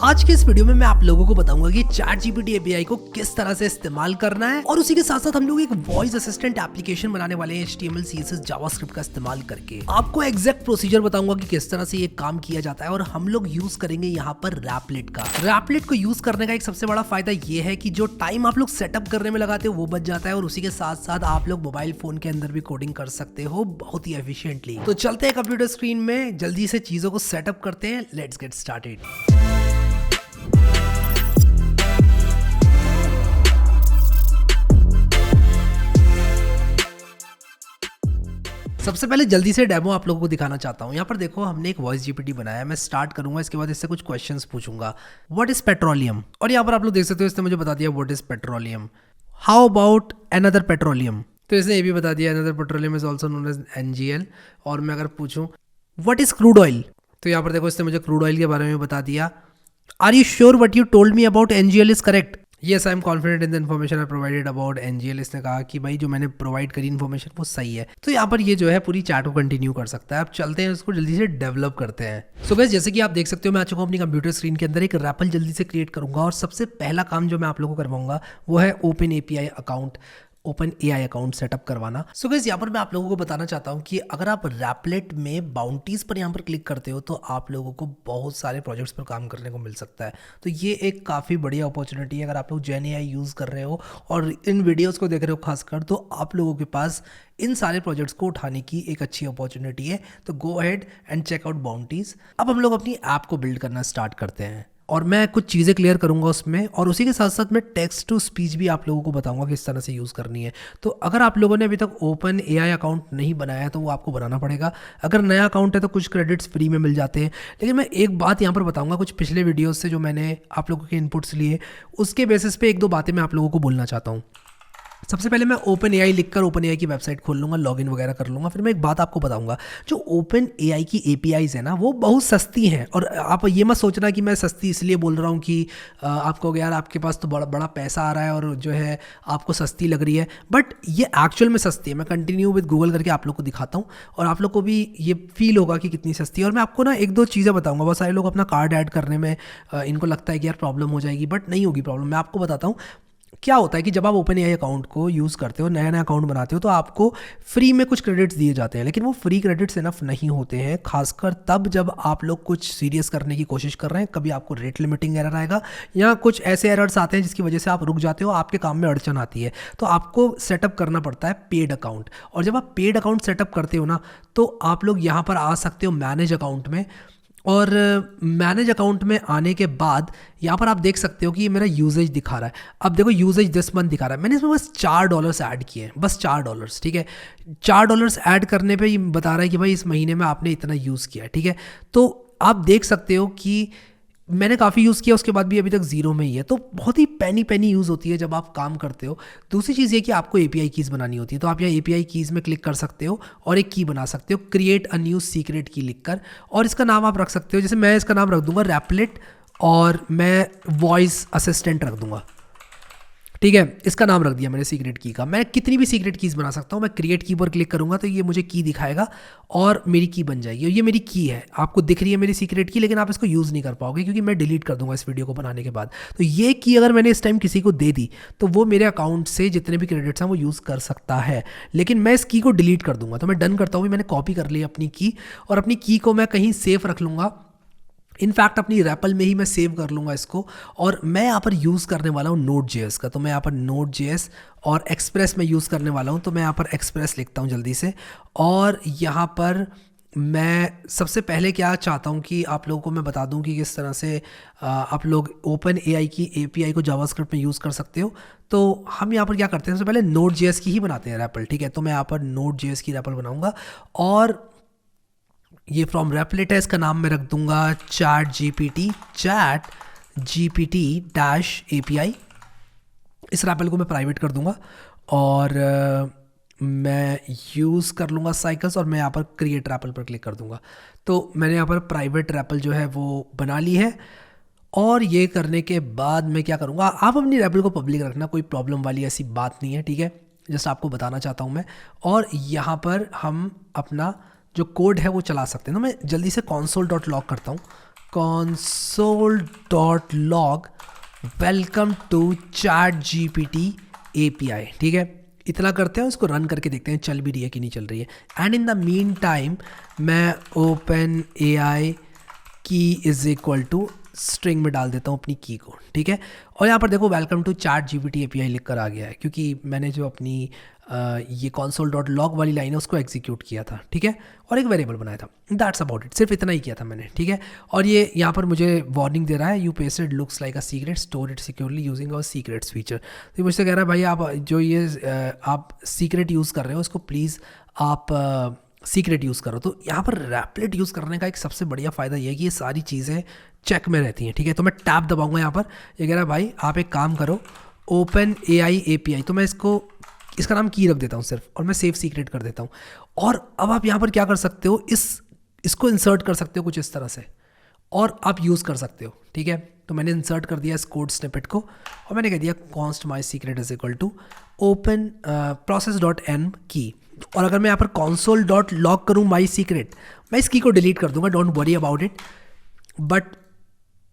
आज के इस वीडियो में मैं आप लोगों को बताऊंगा कि चैट जीपीटी एपीआई को किस तरह से इस्तेमाल करना है और उसी के साथ साथ हम लोग एक वॉइस असिस्टेंट एप्लीकेशन बनाने वाले हैं HTML CSS जावास्क्रिप्ट का इस्तेमाल करके। आपको एग्जैक्ट प्रोसीजर बताऊंगा कि किस तरह से ये काम किया जाता है और हम लोग यूज करेंगे यहाँ पर रैपलेट का। रैपलेट को यूज करने का एक सबसे बड़ा फायदा ये है कि जो टाइम आप लोग सेटअप करने में लगाते हो वो बच जाता है और उसी के साथ साथ आप लोग मोबाइल फोन के अंदर भी कोडिंग कर सकते हो बहुत ही एफिशिएंटली। तो चलते हैं कंप्यूटर स्क्रीन में, जल्दी से चीजों को सेटअप करते हैं। Let's get started. सबसे पहले जल्दी से डेमो आप लोगों को दिखाना चाहता हूँ। यहाँ पर देखो हमने एक वॉइस जीपीटी बनाया है। मैं स्टार्ट करूंगा, इसके बाद इससे कुछ क्वेश्चंस पूछूंगा। व्हाट इज पेट्रोलियम, और यहाँ पर आप लोग देख सकते हो इसने मुझे बता दिया what is petroleum. How about another petroleum, तो इसने ये भी बता दिया another petroleum is also known as NGL। और मैं अगर पूछूं व्हाट इज क्रूड ऑयल, तो यहाँ पर देखो इसने मुझे क्रूड ऑयल के बारे में बता दिया। Are you sure what you told me about NGL is correct. Yes I am confident in the information I provided about NGL। इसने कहा कि भाई जो मैंने प्रोवाइड करी इन्फॉर्मेशन वो सही है। तो यहाँ पर ये जो है पूरी चैट को कंटिन्यू कर सकता है। अब चलते हैं इसको जल्दी से डेवलप करते हैं। सो गाइस जैसे कि आप देख सकते हो मैं आ चुका हूँ अपनी कंप्यूटर स्क्रीन के अंदर। एक रैपल जल्दी से क्रिएट करूंगा और सबसे पहला काम जो मैं आप लोगों को करवाऊंगा वो है ओपन एआई अकाउंट सेटअप करवाना। सो गाइस यहाँ पर मैं आप लोगों को बताना चाहता हूँ कि अगर आप रैपलेट में बाउंटीज पर यहाँ पर क्लिक करते हो तो आप लोगों को बहुत सारे प्रोजेक्ट्स पर काम करने को मिल सकता है। तो ये एक काफ़ी बढ़िया अपॉर्चुनिटी है अगर आप लोग जेन एआई यूज़ कर रहे हो और इन वीडियोज़ को देख रहे हो खासकर, तो आप लोगों के पास इन सारे प्रोजेक्ट्स को उठाने की एक अच्छी अपॉर्चुनिटी है। तो go ahead and check out bounties. अब हम लोग अपनी ऐप को बिल्ड करना स्टार्ट करते हैं और मैं कुछ चीज़ें क्लियर करूंगा उसमें, और उसी के साथ साथ मैं टेक्स्ट टू स्पीच भी आप लोगों को बताऊंगा किस तरह से यूज़ करनी है। तो अगर आप लोगों ने अभी तक ओपन एआई अकाउंट नहीं बनाया है तो वो आपको बनाना पड़ेगा। अगर नया अकाउंट है तो कुछ क्रेडिट्स फ्री में मिल जाते हैं। लेकिन मैं एक बात यहाँ पर बताऊंगा, कुछ पिछले वीडियोज़ से जो मैंने आप लोगों के इनपुट्स लिए उसके बेसिस पे एक दो बातें मैं आप लोगों को बोलना चाहता हूँ। सबसे पहले मैं ओपन एआई लिखकर ओपन एआई की वेबसाइट खोल लूँगा, लॉगिन वगैरह कर लूँगा। फिर मैं एक बात आपको बताऊँगा, जो ओपन एआई की APIs है ना वो बहुत सस्ती हैं। और आप ये मत सोचना कि मैं सस्ती इसलिए बोल रहा हूँ कि आपको यार आपके पास तो बड़ा बड़ा पैसा आ रहा है और जो है आपको सस्ती लग रही है, बट ये एक्चुअल में सस्ती है। मैं कंटिन्यू विद गूगल करके आप लोग को दिखाता हूँ और आप लोग को भी ये फील होगा कि कितनी सस्ती है। और मैं आपको ना एक दो चीज़ें बताऊँगा। बहुत सारे लोग अपना कार्ड ऐड करने में इनको लगता है कि यार प्रॉब्लम हो जाएगी, बट नहीं होगी प्रॉब्लम। मैं आपको बताता हूँ क्या होता है कि जब आप ओपन एआई अकाउंट को यूज़ करते हो, नया अकाउंट बनाते हो, तो आपको फ्री में कुछ क्रेडिट्स दिए जाते हैं। लेकिन वो फ्री क्रेडिट्स इनफ नहीं होते हैं, खासकर तब जब आप लोग कुछ सीरियस करने की कोशिश कर रहे हैं। कभी आपको रेट लिमिटिंग एरर आएगा या कुछ ऐसे एरर्स आते हैं जिसकी वजह से आप रुक जाते हो, आपके काम में अड़चन आती है। तो आपको सेटअप करना पड़ता है पेड अकाउंट। और जब आप पेड अकाउंट सेटअप करते हो ना तो आप लोग यहाँ पर आ सकते हो मैनेज अकाउंट में। और मैनेज अकाउंट में आने के बाद यहाँ पर आप देख सकते हो कि ये मेरा यूजेज दिखा रहा है। अब देखो यूजेज दिस मंथ दिखा रहा है, मैंने इसमें बस $4 ऐड किए हैं, बस $4। ठीक है, $4 ऐड करने पे ये बता रहा है कि भाई इस महीने में आपने इतना यूज़ किया है। ठीक है, तो आप देख सकते हो कि मैंने काफ़ी यूज़ किया, उसके बाद भी अभी तक ज़ीरो में ही है। तो बहुत ही पैनी यूज़ होती है जब आप काम करते हो। दूसरी चीज़ ये कि आपको API कीज़ बनानी होती है। तो आप यहाँ API कीज़ में क्लिक कर सकते हो और एक की बना सकते हो, क्रिएट अ न्यू सीक्रेट की लिखकर। और इसका नाम आप रख सकते हो, जैसे मैं इसका नाम रख दूंगा रैपलेट और मैं वॉइस असिस्टेंट रख दूंगा। ठीक है, इसका नाम रख दिया मैंने सीक्रेट की का। मैं कितनी भी सीक्रेट कीज़ बना सकता हूँ। मैं क्रिएट की पर क्लिक करूँगा तो ये मुझे की दिखाएगा और मेरी की बन जाएगी। और ये मेरी की है, आपको दिख रही है मेरी सीक्रेट की, लेकिन आप इसको यूज़ नहीं कर पाओगे क्योंकि मैं डिलीट कर दूंगा इस वीडियो को बनाने के बाद। तो ये की अगर मैंने इस टाइम किसी को दे दी तो वो मेरे अकाउंट से जितने भी क्रेडिट्स हैं वो यूज़ कर सकता है। लेकिन मैं इस की को डिलीट कर दूंगा। तो मैं डन करता हूँ, मैंने कॉपी कर ली अपनी की और अपनी की को मैं कहीं सेफ रख लूँगा। इनफैक्ट अपनी रैपल में ही मैं सेव कर लूँगा इसको। और मैं यहाँ पर यूज़ करने वाला हूँ Node.js का। तो मैं यहाँ पर Node.js और एक्सप्रेस में यूज़ करने वाला हूँ। तो मैं यहाँ पर एक्सप्रेस लिखता हूँ जल्दी से। और यहाँ पर मैं सबसे पहले क्या चाहता हूँ कि आप लोगों को मैं बता दूँ कि किस तरह से आप लोग ओपन एआई की API को जावास्क्रिप्ट में यूज़ कर सकते हो। तो हम यहाँ पर क्या करते हैं, सबसे पहले Node.js की ही बनाते हैं रैपल। ठीक है, तो मैं यहाँ पर Node.js की रैपल बनाऊँगा और ये फ्रॉम रैपलेट है, इसका नाम मैं रख दूंगा चैट GPT -API। इस रैपल को मैं प्राइवेट कर दूंगा और मैं यूज़ कर लूँगा साइकिल्स और मैं यहाँ पर क्रिएट रैपल पर क्लिक कर दूंगा। तो मैंने यहाँ पर प्राइवेट रैपल जो है वो बना ली है। और ये करने के बाद मैं क्या करूँगा, आप अपनी रैपल को पब्लिक रखना, कोई प्रॉब्लम वाली ऐसी बात नहीं है। ठीक है, जस्ट आपको बताना चाहता हूँ मैं। और यहाँ पर हम अपना जो कोड है वो चला सकते हैं। तो मैं जल्दी से console.log करता हूँ console.log welcome to ChatGPT API। ठीक है, इतना करते हैं, उसको रन करके देखते हैं चल भी रही है कि नहीं चल रही है। And in the mean time मैं ओपन AI की इज इक्वल टू स्ट्रिंग में डाल देता हूँ अपनी की को। ठीक है, और यहाँ पर देखो वेलकम टू ChatGPT API लिख कर आ गया है, क्योंकि मैंने जो अपनी ये console.log वाली लाइन है उसको एग्जीक्यूट किया था। ठीक है, और एक वेरिएबल बनाया था। दैट्स अबाउट इट, सिर्फ इतना ही किया था मैंने। ठीक है, और ये यहाँ पर मुझे वार्निंग दे रहा है, you pasted looks like a secret, store it securely using our secrets feature. तो ये मुझसे कह रहा है भाई आप जो ये आप सीक्रेट यूज़ कर रहे हो उसको प्लीज़ आप सीक्रेट यूज़ करो। तो यहाँ पर रैपलेट यूज़ करने का एक सबसे बढ़िया फ़ायदा ये है कि ये सारी चीज़ें चेक में रहती हैं। ठीक है, तो मैं टैब दबाऊंगा यहाँ पर, ये कह रहा है भाई आप एक काम करो ओपन AI API, तो मैं इसका नाम की रख देता हूँ सिर्फ, और मैं सेव सीक्रेट कर देता हूँ। और अब आप यहाँ पर क्या कर सकते हो, इसको इंसर्ट कर सकते हो कुछ इस तरह से, और आप यूज़ कर सकते हो। ठीक है, तो मैंने इंसर्ट कर दिया इस कोड स्निपेट को, और मैंने कह दिया const my secret is equal to open process.env की। और अगर मैं यहाँ पर console.log करूँ माई सीक्रेट, मैं इस की को डिलीट कर दूंगा, don't worry about it. But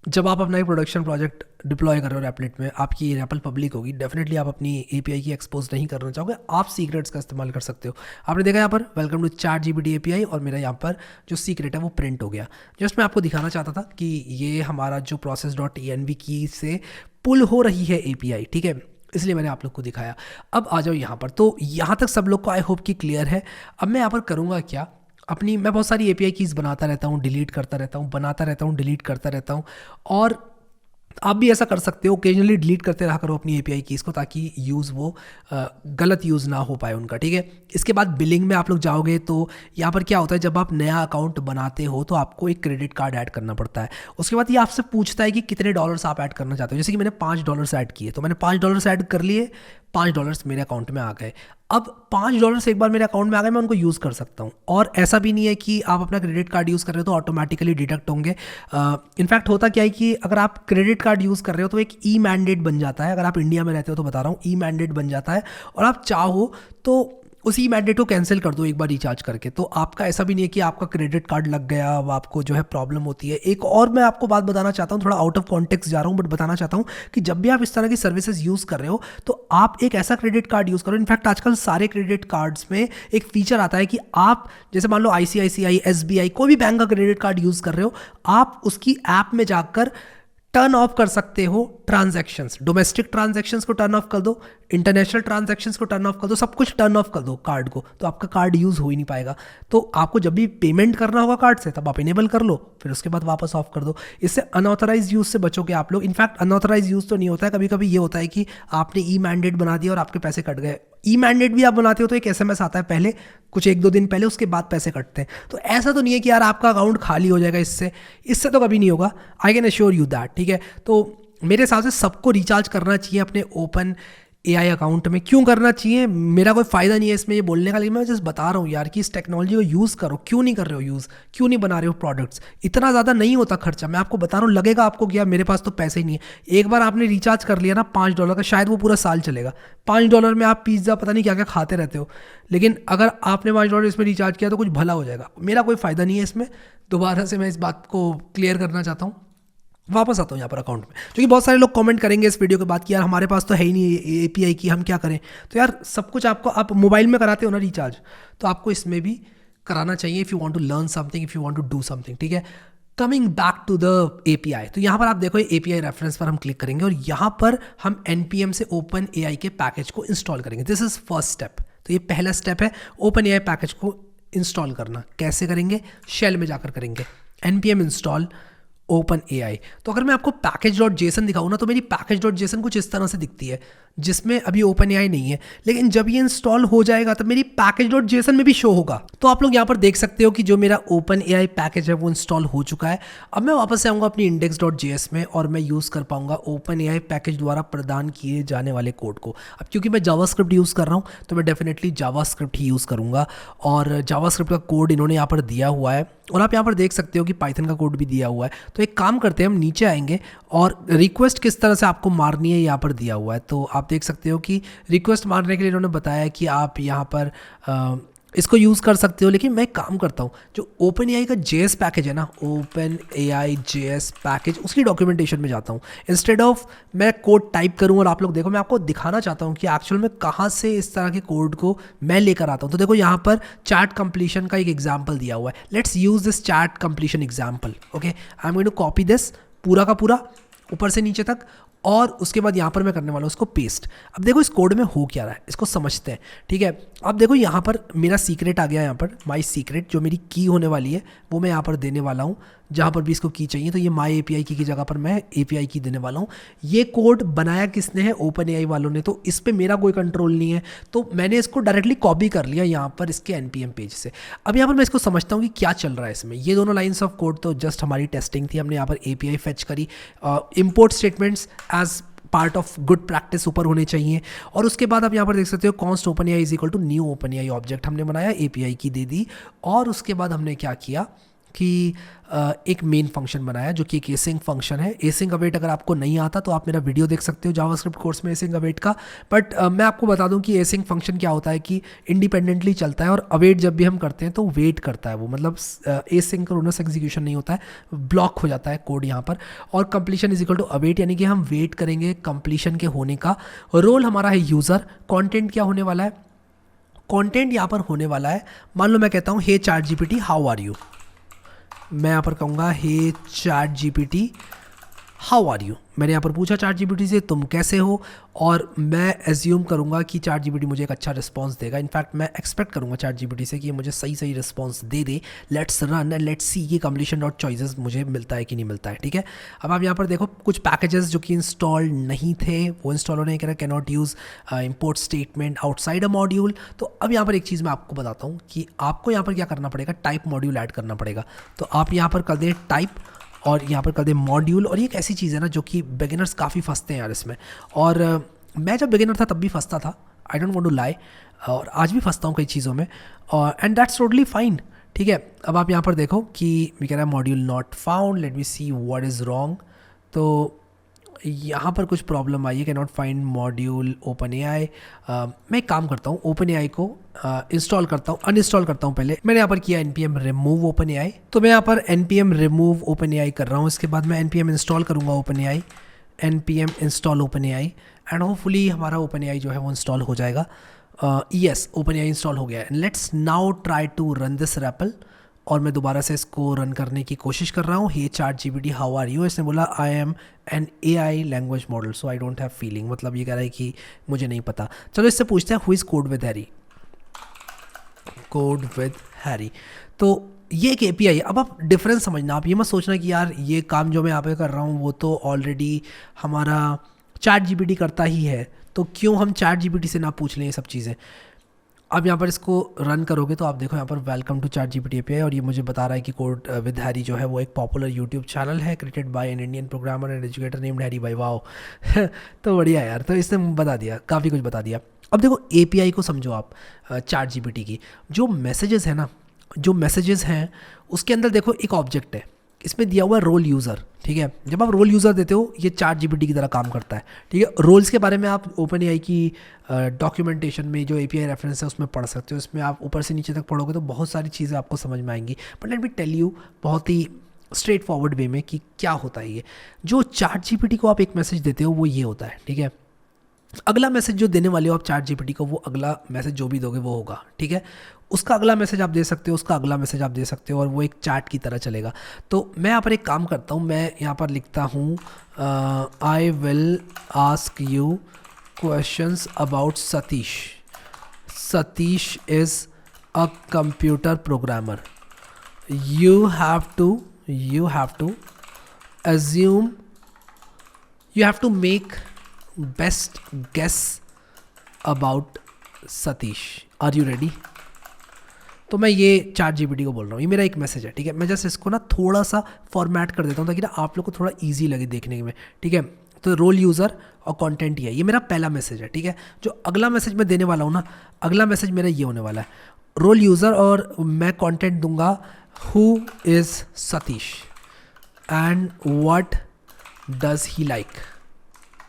जब आप अपना एक प्रोडक्शन प्रोजेक्ट डिप्लॉय कर रहे हो रैपलेट में, आपकी रैपल पब्लिक होगी, डेफिनेटली आप अपनी API की एक्सपोज नहीं करना चाहोगे, आप सीक्रेट्स का इस्तेमाल कर सकते हो। आपने देखा यहाँ पर वेलकम टू ChatGPT API, और मेरा यहाँ पर जो सीक्रेट है वो प्रिंट हो गया। जस्ट मैं आपको दिखाना चाहता था कि ये हमारा जो process.env की से पुल हो रही है API। ठीक है, इसलिए मैंने आप लोग को दिखाया। अब आ जाओ यहाँ पर, तो यहाँ तक सब लोग को आई होप कि क्लियर है। अब मैं यहाँ पर करूँगा क्या, मैं बहुत सारी API कीज़ बनाता रहता हूँ, डिलीट करता रहता हूँ, बनाता रहता हूँ, डिलीट करता रहता हूँ। और आप भी ऐसा कर सकते हो, ओकेजनली डिलीट करते रहा करो अपनी API कीज़ को, ताकि यूज़ वो गलत यूज़ ना हो पाए उनका। ठीक है, इसके बाद बिलिंग में आप लोग जाओगे तो यहाँ पर क्या होता है, जब आप नया अकाउंट बनाते हो तो आपको एक क्रेडिट कार्ड ऐड करना पड़ता है। उसके बाद ये आपसे पूछता है कि कितने डॉलर्स आप ऐड करना चाहते हो। जैसे कि मैंने $5 ऐड किए, तो मैंने $5 ऐड कर लिए, $5 मेरे अकाउंट में आ गए। अब $5 एक बार मेरे अकाउंट में आ गए, मैं उनको यूज़ कर सकता हूँ। और ऐसा भी नहीं है कि आप अपना क्रेडिट कार्ड यूज़ कर रहे हो तो ऑटोमेटिकली डिडक्ट होंगे। इनफैक्ट होता क्या है कि अगर आप क्रेडिट कार्ड यूज़ कर रहे हो तो एक ई मैंडेट बन जाता है। अगर आप इंडिया में रहते हो तो बता रहा हूँ, ई मैंडेट बन जाता है, और आप चाहो तो उसी मैंडेट को कैंसिल कर दो एक बार रिचार्ज करके। तो आपका ऐसा भी नहीं है कि आपका क्रेडिट कार्ड लग गया, अब आपको जो है प्रॉब्लम होती है। एक और मैं आपको बात बताना चाहता हूँ, थोड़ा आउट ऑफ कॉन्टेक्स्ट जा रहा हूँ, बट बताना चाहता हूँ कि जब भी आप इस तरह की सर्विसेज यूज़ कर रहे हो तो आप एक ऐसा क्रेडिट कार्ड यूज़ करो। इनफैक्ट आजकल सारे क्रेडिट कार्ड्स में एक फीचर आता है कि आप जैसे मान लो ICICI, SBI, कोई भी बैंक का क्रेडिट कार्ड यूज़ कर रहे हो, आप उसकी ऐप में जाकर टर्न ऑफ कर सकते हो ट्रांजैक्शंस। डोमेस्टिक ट्रांजैक्शंस को टर्न ऑफ कर दो, इंटरनेशनल ट्रांजैक्शंस को टर्न ऑफ कर दो, सब कुछ टर्न ऑफ कर दो कार्ड को, तो आपका कार्ड यूज़ हो ही नहीं पाएगा। तो आपको जब भी पेमेंट करना होगा कार्ड से, तब आप इनेबल कर लो, फिर उसके बाद वापस ऑफ कर दो। इससे अनऑथराइज यूज़ से बचोगे आप लोग। इनफैक्ट अनऑथराइज यूज़ तो नहीं होता है, कभी कभी ये होता है कि आपने ई मैंडेट बना दिया और आपके पैसे कट गए। ई मैंडेट भी आप बनाते हो तो एक SMS आता है पहले, कुछ 1-2 दिन पहले, उसके बाद पैसे कटते हैं। तो ऐसा तो नहीं है कि यार आपका अकाउंट खाली हो जाएगा इससे तो कभी नहीं होगा, I can assure you that. ठीक है, तो मेरे हिसाब से सबको रिचार्ज करना चाहिए अपने ओपन AI अकाउंट में। क्यों करना चाहिए, मेरा कोई फ़ायदा नहीं है इसमें ये बोलने का, लेकिन मैं जस्ट बता रहा हूँ यार कि इस टेक्नोलॉजी को यूज़ करो। क्यों नहीं कर रहे हो यूज़, क्यों नहीं बना रहे हो प्रोडक्ट्स, इतना ज़्यादा नहीं होता खर्चा। मैं आपको बता रहा हूँ, लगेगा आपको कि यार मेरे पास तो पैसे ही नहीं है। एक बार आपने रिचार्ज कर लिया ना $5 का, शायद वो पूरा साल चलेगा। $5 में आप पिज़्ज़ा पता नहीं क्या क्या खाते रहते हो, लेकिन अगर आपने $5 इसमें रिचार्ज किया तो कुछ भला हो जाएगा। मेरा कोई फ़ायदा नहीं है इसमें। दोबारा से मैं इस बात को क्लियर करना चाहता हूँ। वापस आता हूँ यहाँ पर अकाउंट में, क्योंकि बहुत सारे लोग कमेंट करेंगे इस वीडियो के बाद कि यार हमारे पास तो है ही नहीं API की, हम क्या करें। तो यार सब कुछ आपको, आप मोबाइल में कराते हो ना रिचार्ज, तो आपको इसमें भी कराना चाहिए if you want to learn something, if you want to do something. ठीक है, coming back to the API, तो यहाँ पर आप देखो API रेफरेंस पर हम क्लिक करेंगे और यहाँ पर हम NPM से ओपन AI के पैकेज को इंस्टॉल करेंगे। This is first step. तो ये पहला स्टेप है ओपन AI पैकेज को इंस्टॉल करना। कैसे करेंगे, शेल में जाकर करेंगे, NPM इंस्टॉल ओपन AI। तो अगर मैं आपको package.json दिखाऊँ ना, तो मेरी package.json कुछ इस तरह से दिखती है, जिसमें अभी ओपन AI नहीं है। लेकिन जब ये इंस्टॉल हो जाएगा तब मेरी package.json में भी शो होगा। तो आप लोग यहाँ पर देख सकते हो कि जो मेरा ओपन AI पैकेज है वो इंस्टॉल हो चुका है। अब मैं वापस से आऊँगा अपनी index.js में और मैं यूज़ कर पाऊँगा ओपन AI पैकेज द्वारा प्रदान किए जाने वाले कोड को। अब क्योंकि मैं जावास्क्रिप्ट यूज़ कर रहा हूँ तो मैं डेफिनेटली जावास्क्रिप्ट ही यूज़ करूँगा, और जावास्क्रिप्ट का कोड इन्होंने यहाँ पर दिया हुआ है, और आप यहाँ पर देख सकते हो कि पाइथन का कोड भी दिया हुआ है। तो एक काम करते हैं, हम नीचे आएंगे और रिक्वेस्ट किस तरह से आपको मारनी है यहाँ पर दिया हुआ है। तो आप देख सकते हो कि रिक्वेस्ट मारने के लिए इन्होंने बताया कि आप यहाँ पर इसको यूज़ कर सकते हो, लेकिन मैं एक काम करता हूँ, जो ओपन एआई का जेएस पैकेज है ना, ओपन एआई जेएस पैकेज, उसकी डॉक्यूमेंटेशन में जाता हूँ। इंस्टेड ऑफ मैं कोड टाइप करूँ और आप लोग देखो, मैं आपको दिखाना चाहता हूँ कि एक्चुअल में कहाँ से इस तरह के कोड को मैं लेकर आता हूँ। तो देखो यहाँ पर चैट कंप्लीशन का एक एग्जाम्पल दिया हुआ है। Let's use this chat completion example. Okay, I am going to copy this पूरा का पूरा ऊपर से नीचे तक, और उसके बाद यहाँ पर मैं करने वाला हूँ उसको पेस्ट। अब देखो इस कोड में हो क्या रहा है, इसको समझते हैं। ठीक है, अब देखो यहाँ पर मेरा सीक्रेट आ गया, यहाँ पर माई सीक्रेट जो मेरी की होने वाली है वो मैं यहाँ पर देने वाला हूँ। जहाँ पर भी इसको की चाहिए, तो ये माई एपीआई की जगह पर मैं एपीआई की देने वाला हूँ। ये कोड बनाया किसने है? ओपन एआई वालों ने। तो इस पर मेरा कोई कंट्रोल नहीं है, तो मैंने इसको डायरेक्टली कॉपी कर लिया यहाँ पर इसके एनपीएम पेज से। अब यहाँ पर मैं इसको समझता हूँ कि क्या चल रहा है इसमें। ये दोनों लाइन्स ऑफ कोड तो जस्ट हमारी टेस्टिंग थी, हमने यहाँ पर एपीआई फेच करी। Import statements as part of good practice ऊपर होने चाहिए। और उसके बाद आप यहाँ पर देख सकते हो const open AI is equal to new open AI object हमने बनाया, एपीआई की दे दी। और उसके बाद हमने क्या किया कि एक मेन फंक्शन बनाया जो कि एक एसिंग फंक्शन है। एसिंग अवेट अगर आपको नहीं आता तो आप मेरा वीडियो देख सकते हो जावास्क्रिप्ट कोर्स में एसिंग अवेट का। बट मैं आपको बता दूं कि एसिंग फंक्शन क्या होता है कि इंडिपेंडेंटली चलता है, और अवेट जब भी हम करते हैं तो वेट करता है वो, मतलब एसिंक्रोनस एग्जीक्यूशन नहीं होता है, ब्लॉक हो जाता है कोड यहाँ पर। और completion is equal to await, यानी कि हम वेट करेंगे कंप्लीशन के होने का। रोल हमारा है यूज़र। कॉन्टेंट क्या होने वाला है? कॉन्टेंट यहाँ पर होने वाला है, मान लो मैं कहता हूँ hey ChatGPT how are you. मैं यहाँ पर कहूँगा hey ChatGPT how are you. मैंने यहाँ पर पूछा चैट जीपीटी से तुम कैसे हो, और मैं एज्यूम करूँगा कि चैट जीपीटी मुझे एक अच्छा रिस्पांस देगा। इनफैक्ट मैं एक्सपेक्ट करूँगा चैट जीपीटी से कि ये मुझे सही सही response they they. Let's run and let's see कि कंप्लीशन डॉट चॉइसेस मुझे मिलता है कि नहीं मिलता है। ठीक है, अब आप यहाँ पर देखो कुछ पैकेजेस जो कि इंस्टॉल नहीं थे वो इंस्टॉल होने के, can not use import statement outside a module. तो अब यहाँ पर एक चीज़ मैं आपको बताता हूँ कि आपको यहाँ पर क्या करना पड़ेगा, टाइप मॉड्यूल ऐड करना पड़ेगा। तो आप यहाँ पर कर दें टाइप, और यहाँ पर कर दे मॉड्यूल। और ये एक ऐसी चीज़ है ना जो कि बिगिनर्स काफ़ी फंसते हैं यार इसमें, और मैं जब बिगिनर था तब भी फंसता था, I don't want to lie, और आज भी फंसता हूँ कई चीज़ों में, और एंड दैट्स टोटली फाइन। ठीक है, अब आप यहाँ पर देखो कि मैं कह रहा है module not found, let me see what is wrong. तो यहाँ पर कुछ प्रॉब्लम आई है, can not find module open AI. मैं एक काम करता हूँ, ओपन एआई को इंस्टॉल करता हूँ, अनइंस्टॉल करता हूँ पहले। मैंने यहाँ पर किया npm रिमूव ओपन एआई, तो मैं यहाँ पर npm रिमूव ओपन एआई कर रहा हूँ। इसके बाद मैं npm इंस्टॉल करूँगा open AI, npm install open AI, and hopefully हमारा ओपन एआई जो है वो इंस्टॉल हो जाएगा। यस, ओपन एआई इंस्टॉल हो गया है। Let's now try to run this repl, और मैं दोबारा से इसको रन करने की कोशिश कर रहा हूँ। Hey ChatGPT how are you. इसने बोला I am an AI language model so I don't have feeling, मतलब ये कह रहा है कि मुझे नहीं पता। चलो इससे पूछते हैं who is code with Harry, code with Harry. तो ये एक एपीआई है। अब आप डिफरेंस समझना, आप ये मत सोचना कि यार ये काम जो मैं यहाँ पे कर रहा हूँ वो तो ऑलरेडी हमारा चैट जीपीटी करता ही है, तो क्यों हम चैट जीपीटी से ना पूछ लें ये सब चीज़ें। अब यहाँ पर इसको रन करोगे तो आप देखो यहाँ पर welcome to chat GPT API, और ये मुझे बता रहा है कि कोड विद हैरी जो है वो एक पॉपुलर यूट्यूब चैनल है created by an Indian programmer and educator named Harry भाई। वाओ तो बढ़िया यार, तो इसने बता दिया, काफ़ी कुछ बता दिया। अब देखो एपीआई को समझो आप, चैट जीपीटी की जो मैसेजेस है ना, जो मैसेजेस हैं उसके अंदर देखो एक ऑब्जेक्ट है, इसमें दिया हुआ है रोल यूज़र। ठीक है, जब आप रोल यूज़र देते हो ये चैट जीपीटी की तरह काम करता है। ठीक है, रोल्स के बारे में आप ओपन एआई की डॉक्यूमेंटेशन में जो एपीआई रेफरेंस है उसमें पढ़ सकते हो। इसमें आप ऊपर से नीचे तक पढ़ोगे तो बहुत सारी चीज़ें आपको समझ में आएंगी। But let me tell you बहुत ही स्ट्रेट फॉरवर्ड वे में कि क्या होता है ये। जो चैट जीपीटी को आप एक मैसेज देते हो वो ये होता है। ठीक है, अगला मैसेज जो देने वाले हो आप चैट जीपीटी को, वो अगला मैसेज जो भी दोगे वो होगा। ठीक है, उसका अगला मैसेज आप दे सकते हो, उसका अगला मैसेज आप दे सकते हो, और वो एक चैट की तरह चलेगा। तो मैं यहाँ पर एक काम करता हूँ, मैं यहाँ पर लिखता हूँ I will ask you questions about Satish. Satish is a computer programmer. You have to assume, you have to make best guess about Satish. Are you ready? तो मैं ये चैट जीपीटी को बोल रहा हूँ, ये मेरा एक मैसेज है। ठीक है, मैं जस्ट इसको ना थोड़ा सा फॉर्मेट कर देता हूँ ताकि ना आप लोग को थोड़ा इजी लगे देखने में। ठीक है, तो रोल यूज़र और कंटेंट ही है, ये मेरा पहला मैसेज है। ठीक है, जो अगला मैसेज मैं देने वाला हूँ ना, अगला मैसेज मेरा ये होने वाला है, रोल यूज़र और मैं कंटेंट दूंगा who is Satish and what does he like.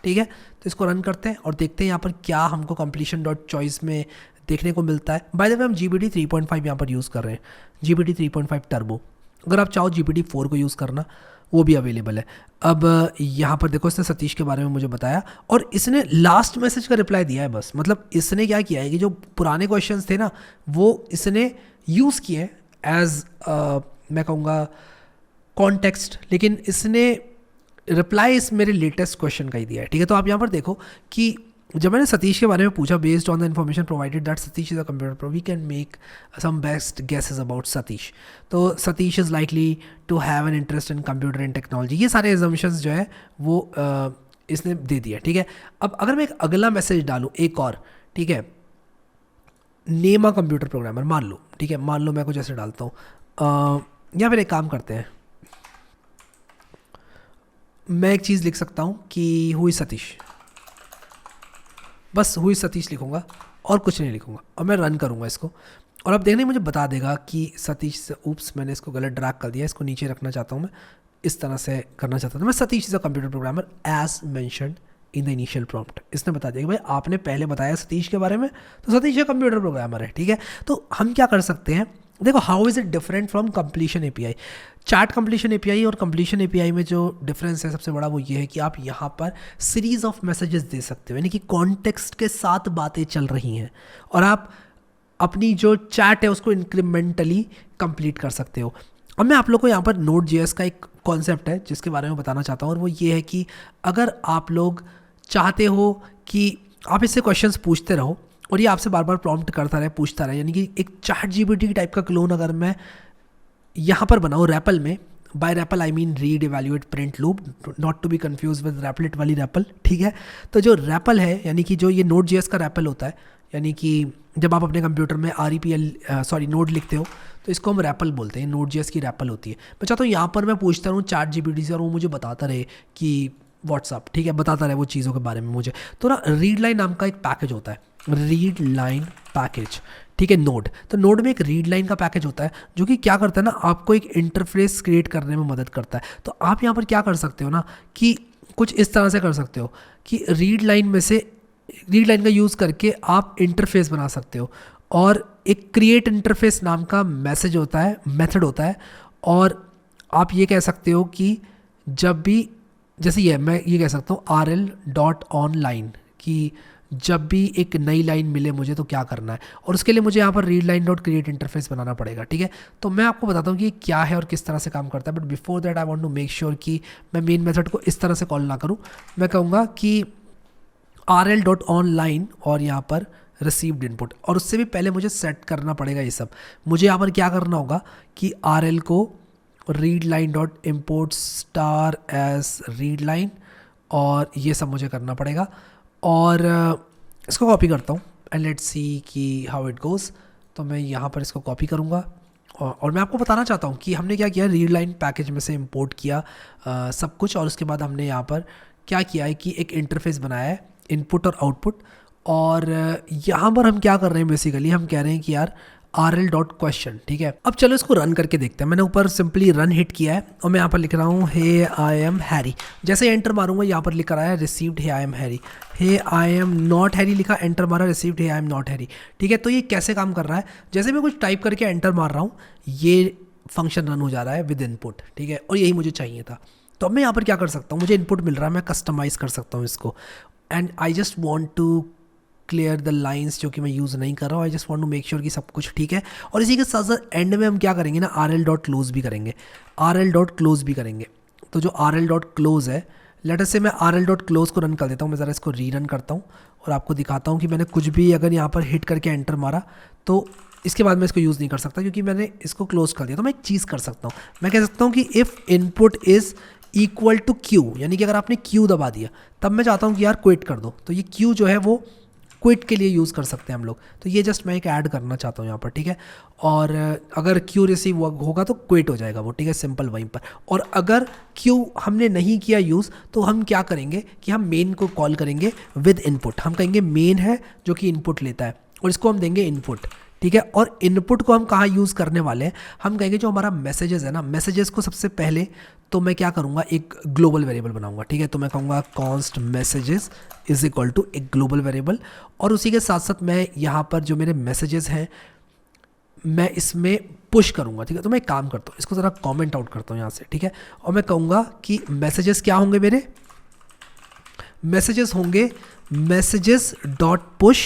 ठीक है, तो इसको रन करते हैं और देखते हैं यहाँ पर क्या हमको कंप्लीशन डॉट चॉइस में देखने को मिलता है। बाय द वे हम GPT 3.5 यहाँ पर यूज़ कर रहे हैं, GPT 3.5 टर्बो। अगर आप चाहो GPT 4 को यूज़ करना, वो भी अवेलेबल है। अब यहाँ पर देखो, इसने सतीश के बारे में मुझे बताया और इसने लास्ट मैसेज का रिप्लाई दिया है बस। मतलब इसने क्या किया है कि जो पुराने क्वेश्चंस थे ना, वो इसने यूज़ किए एज मैं कहूँगा कॉन्टेक्स्ट, लेकिन इसने रिप्लाई इस मेरे लेटेस्ट क्वेश्चन का ही दिया है, ठीक है। तो आप यहाँ पर देखो कि जब मैंने सतीश के बारे में पूछा, based on the information provided that Satish is a computer pro, we can make some best guesses about Satish. तो Satish is likely to have an interest in computer and technology. ये सारे एजम्पशंस जो है वो इसने दे दिया, ठीक है। अब अगर मैं एक अगला मैसेज डालूँ एक और, ठीक है, नेम अ कंप्यूटर प्रोग्रामर मान लो, ठीक है, मान लो मैं कुछ ऐसे डालता हूँ, या फिर एक काम करते हैं, मैं एक चीज़ लिख सकता हूँ कि हुई सतीश, बस हुई सतीश लिखूँगा और कुछ नहीं लिखूँगा और मैं रन करूँगा इसको। और अब देखने मुझे बता देगा कि सतीश से, ऊप्स मैंने इसको गलत ड्रैग कर दिया, इसको नीचे रखना चाहता हूँ मैं, इस तरह से करना चाहता हूँ मैं, Satish is a computer programmer as mentioned in the initial prompt. इसने बता दिया कि भाई आपने पहले बताया सतीश के बारे में, तो सतीश एक कंप्यूटर प्रोग्रामर है, ठीक है। तो हम क्या कर सकते हैं, देखो how is it different from completion API. Chart completion API और कंप्लीशन एपीआई में जो डिफरेंस है सबसे बड़ा वो ये है कि आप यहाँ पर सीरीज ऑफ मैसेजेस दे सकते हो, यानी कि कॉन्टेक्स्ट के साथ बातें चल रही हैं और आप अपनी जो चैट है उसको इंक्रीमेंटली कंप्लीट कर सकते हो। अब मैं आप लोग को यहाँ पर Node.js का एक कॉन्सेप्ट है जिसके बारे में बताना चाहता हूँ, और वो ये है कि अगर आप लोग चाहते हो कि आप इससे क्वेश्चंस पूछते रहो और ये आपसे बार बार प्रॉम्प्ट करता रहे, पूछता रहे, यानी कि एक चैट जीपीटी टाइप का क्लोन अगर मैं यहाँ पर बनाऊँ रैपल में, by REPL I mean read evaluate print loop, not to be confuse with Replit वाली रैपल, ठीक है। तो जो रैपल है, यानी कि जो ये Node.js का रैपल होता है, यानी कि जब आप अपने कंप्यूटर में नोड लिखते हो तो इसको हम रैपल बोलते हैं, Node.js की रैपल होती है। मैं चाहता हूँ यहाँ पर मैं पूछता रहूँ चैट जीपीटी से और वो मुझे बताता रहे कि व्हाट्सअप, ठीक है, बताता रहे वो चीज़ों के बारे में मुझे। तो ना रीड लाइन नाम का एक पैकेज होता है, रीड लाइन पैकेज, ठीक है, नोड। तो नोड में एक रीड लाइन का पैकेज होता है जो कि क्या करता है ना, आपको एक इंटरफेस क्रिएट करने में मदद करता है। तो आप यहाँ पर क्या कर सकते हो ना कि कुछ इस तरह से कर सकते हो कि रीड लाइन में से, रीड लाइन का यूज़ करके आप इंटरफेस बना सकते हो, और एक क्रिएट इंटरफेस नाम का मैसेज होता है, मेथड होता है, और आप ये कह सकते हो कि जब भी, जैसे ये मैं ये कह सकता हूँ rl.onLine कि जब भी एक नई लाइन मिले मुझे तो क्या करना है, और उसके लिए मुझे यहाँ पर read line dot create interface बनाना पड़ेगा, ठीक है। तो मैं आपको बताता हूँ कि क्या है और किस तरह से काम करता है, but before that I want to make sure कि मैं मेन मेथड को इस तरह से कॉल ना करूँ। मैं कहूँगा कि rl.onLine और यहाँ पर रिसीव्ड इनपुट, और उससे भी पहले मुझे सेट करना पड़ेगा ये सब। मुझे यहाँ पर क्या करना होगा कि rl को read line dot import star as read line, और ये सब मुझे करना पड़ेगा। और इसको कॉपी करता हूँ एंड लेट्स सी कि हाउ इट गोज़। तो मैं यहाँ पर इसको कॉपी करूँगा और मैं आपको बताना चाहता हूँ कि हमने क्या किया, रीड लाइन पैकेज में से इंपोर्ट किया सब कुछ, और उसके बाद हमने यहाँ पर क्या किया है कि एक इंटरफेस बनाया है, इनपुट और आउटपुट। और यहाँ पर हम क्या कर रहे हैं, बेसिकली हम कह रहे हैं कि यार rl.question, ठीक है। अब चलो इसको रन करके देखते हैं। मैंने ऊपर सिंपली रन हिट किया है और मैं यहाँ पर लिख रहा हूँ हे आई एम हैरी। जैसे एंटर मारूंगा यहाँ पर लिख रहा है received hey I am Harry, hey I am not Harry लिखा, एंटर मारा, received hey I am not Harry, ठीक है। तो ये कैसे काम कर रहा है, जैसे मैं कुछ टाइप करके एंटर मार रहा हूँ ये फंक्शन रन हो जा रहा है विद इनपुट, ठीक है, और यही मुझे चाहिए था। तो अब मैं यहाँ पर क्या कर सकता हूँ, मुझे इनपुट मिल रहा है, मैं कस्टमाइज़ कर सकता हूँ इसको, and I just want to clear the lines जो कि मैं यूज़ नहीं कर रहा हूँ। I just want to make sure कि सब कुछ ठीक है। और इसी के साथ साथ एंड में हम क्या करेंगे ना, rl.close भी करेंगे, rl.close भी करेंगे। तो जो rl.close है, लेट अस से मैं rl.close को रन कर देता हूँ। मैं ज़रा इसको रीरन करता हूँ और आपको दिखाता हूँ कि मैंने कुछ भी अगर यहाँ पर हिट करके एंटर मारा तो इसके बाद मैं इसको यूज़ नहीं कर सकता क्योंकि मैंने इसको क्लोज कर दिया। तो मैं एक चीज़ कर सकता हूँ, मैं कह सकता हूँ कि if input is equal to Q, यानी कि अगर आपने क्यू दबा दिया तब मैं चाहता हूँ कि यार क्विट कर दो, तो ये क्यू जो है वो क्विट के लिए यूज़ कर सकते हैं हम लोग। तो ये जस्ट मैं एक ऐड करना चाहता हूँ यहाँ पर, ठीक है। और अगर क्यू रिसीव होगा तो क्विट हो जाएगा वो, ठीक है, सिंपल वहीं पर। और अगर क्यू हमने नहीं किया यूज़ तो हम क्या करेंगे कि हम मेन को कॉल करेंगे विद इनपुट। हम कहेंगे मेन है जो कि इनपुट लेता है और इसको हम देंगे इनपुट, ठीक है। और इनपुट को हम कहाँ यूज़ करने वाले हैं, हम कहेंगे जो हमारा मैसेजेस है ना, मैसेजेस को सबसे पहले तो मैं क्या करूँगा, एक ग्लोबल वेरिएबल बनाऊंगा। ठीक है, तो मैं कहूँगा const messages is equal to एक ग्लोबल वेरिएबल, और उसी के साथ साथ मैं यहाँ पर जो मेरे मैसेजेस हैं मैं इसमें पुश करूँगा। ठीक है, तो मैं एक काम करता हूँ, इसको ज़रा कॉमेंट आउट करता हूँ यहाँ से। ठीक है, और मैं कहूँगा कि मैसेजेस क्या होंगे, मेरे मैसेजेस होंगे मैसेजेस डॉट पुश,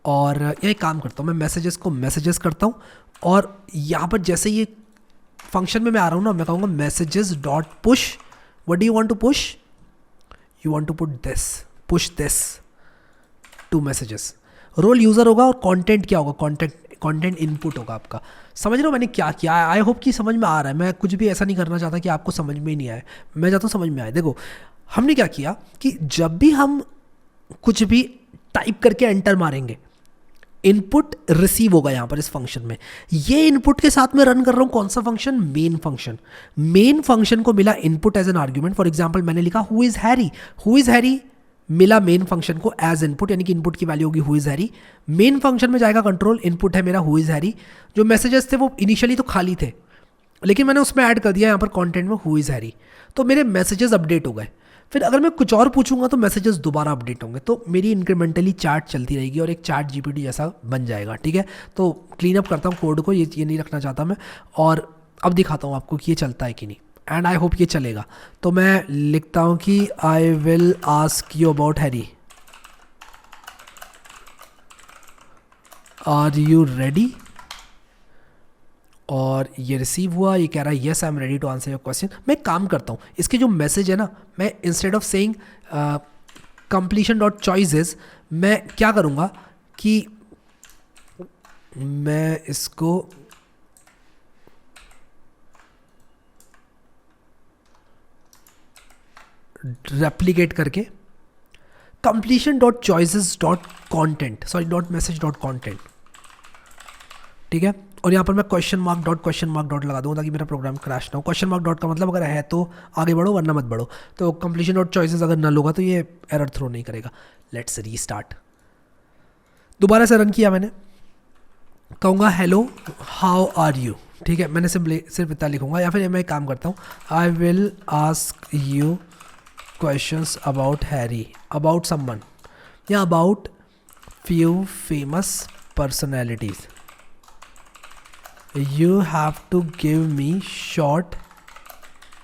और यह काम करता हूँ मैं मैसेजेस को मैसेजेस करता हूँ, और यहाँ पर जैसे ये फंक्शन में मैं आ रहा हूँ ना, मैं कहूँगा messages dot push, what do you want to push, you want to put this, push this to messages. Role user होगा और कंटेंट क्या होगा, कंटेंट इनपुट होगा आपका। समझ रहे हो मैंने क्या किया है, आई होप कि समझ में आ रहा है। मैं कुछ भी ऐसा नहीं करना चाहता कि आपको समझ में ही नहीं आए, मैं चाहता हूँ समझ में आए। देखो हमने क्या किया कि जब भी हम कुछ भी टाइप करके एंटर मारेंगे, इनपुट रिसीव होगा यहाँ पर इस फंक्शन में। ये इनपुट के साथ में रन कर रहा हूँ कौन सा function, main function. Main function को मिला input as an argument. For example मैंने लिखा who is Harry, who is Harry मिला मेन फंक्शन को एज इनपुट, यानी कि इनपुट की वैल्यू होगी who is Harry. Main function में जाएगा कंट्रोल, इनपुट है मेरा हु इज हैरी। जो मैसेजेस थे वो इनिशियली तो खाली थे, लेकिन मैंने उसमें ऐड कर दिया यहाँ पर कंटेंट में हु इज हैरी, तो मेरे मैसेजेस अपडेट हो गए। फिर अगर मैं कुछ और पूछूंगा तो मैसेजेस दोबारा अपडेट होंगे, तो मेरी इंक्रीमेंटली चार्ट चलती रहेगी और एक चार्ट जीपीटी जैसा बन जाएगा। ठीक है, तो क्लीन अप करता हूँ कोड को, ये नहीं रखना चाहता मैं, और अब दिखाता हूँ आपको कि ये चलता है कि नहीं, एंड आई होप ये चलेगा। तो मैं लिखता हूँ कि I will ask you about Harry, are you ready, और ये रिसीव हुआ, ये कह रहा है yes I am ready to answer your question. मैं काम करता हूँ, इसके जो मैसेज है ना, मैं instead of saying completion dot choices, मैं क्या करूँगा कि मैं इसको रेप्लिकेट करके completion dot choices dot content, sorry dot message dot content, ठीक है। और यहाँ पर मैं क्वेश्चन मार्क डॉट लगा दूँगा ताकि मेरा प्रोग्राम क्रैश ना हो। क्वेश्चन मार्क डॉट का मतलब अगर है तो आगे बढ़ो वरना मत बढ़ो। तो कंप्लीशन डॉट चॉइसेस अगर नल होगा तो ये एरर थ्रो नहीं करेगा। Let's restart. दोबारा से रन किया मैंने, कहूँगा हेलो हाउ आर यू, ठीक है। मैंने सिर्फ इतना लिखूँगा, या फिर मैं एक काम करता हूँ, I will ask you questions about Harry, about someone, या about few famous personalities, you have to give me short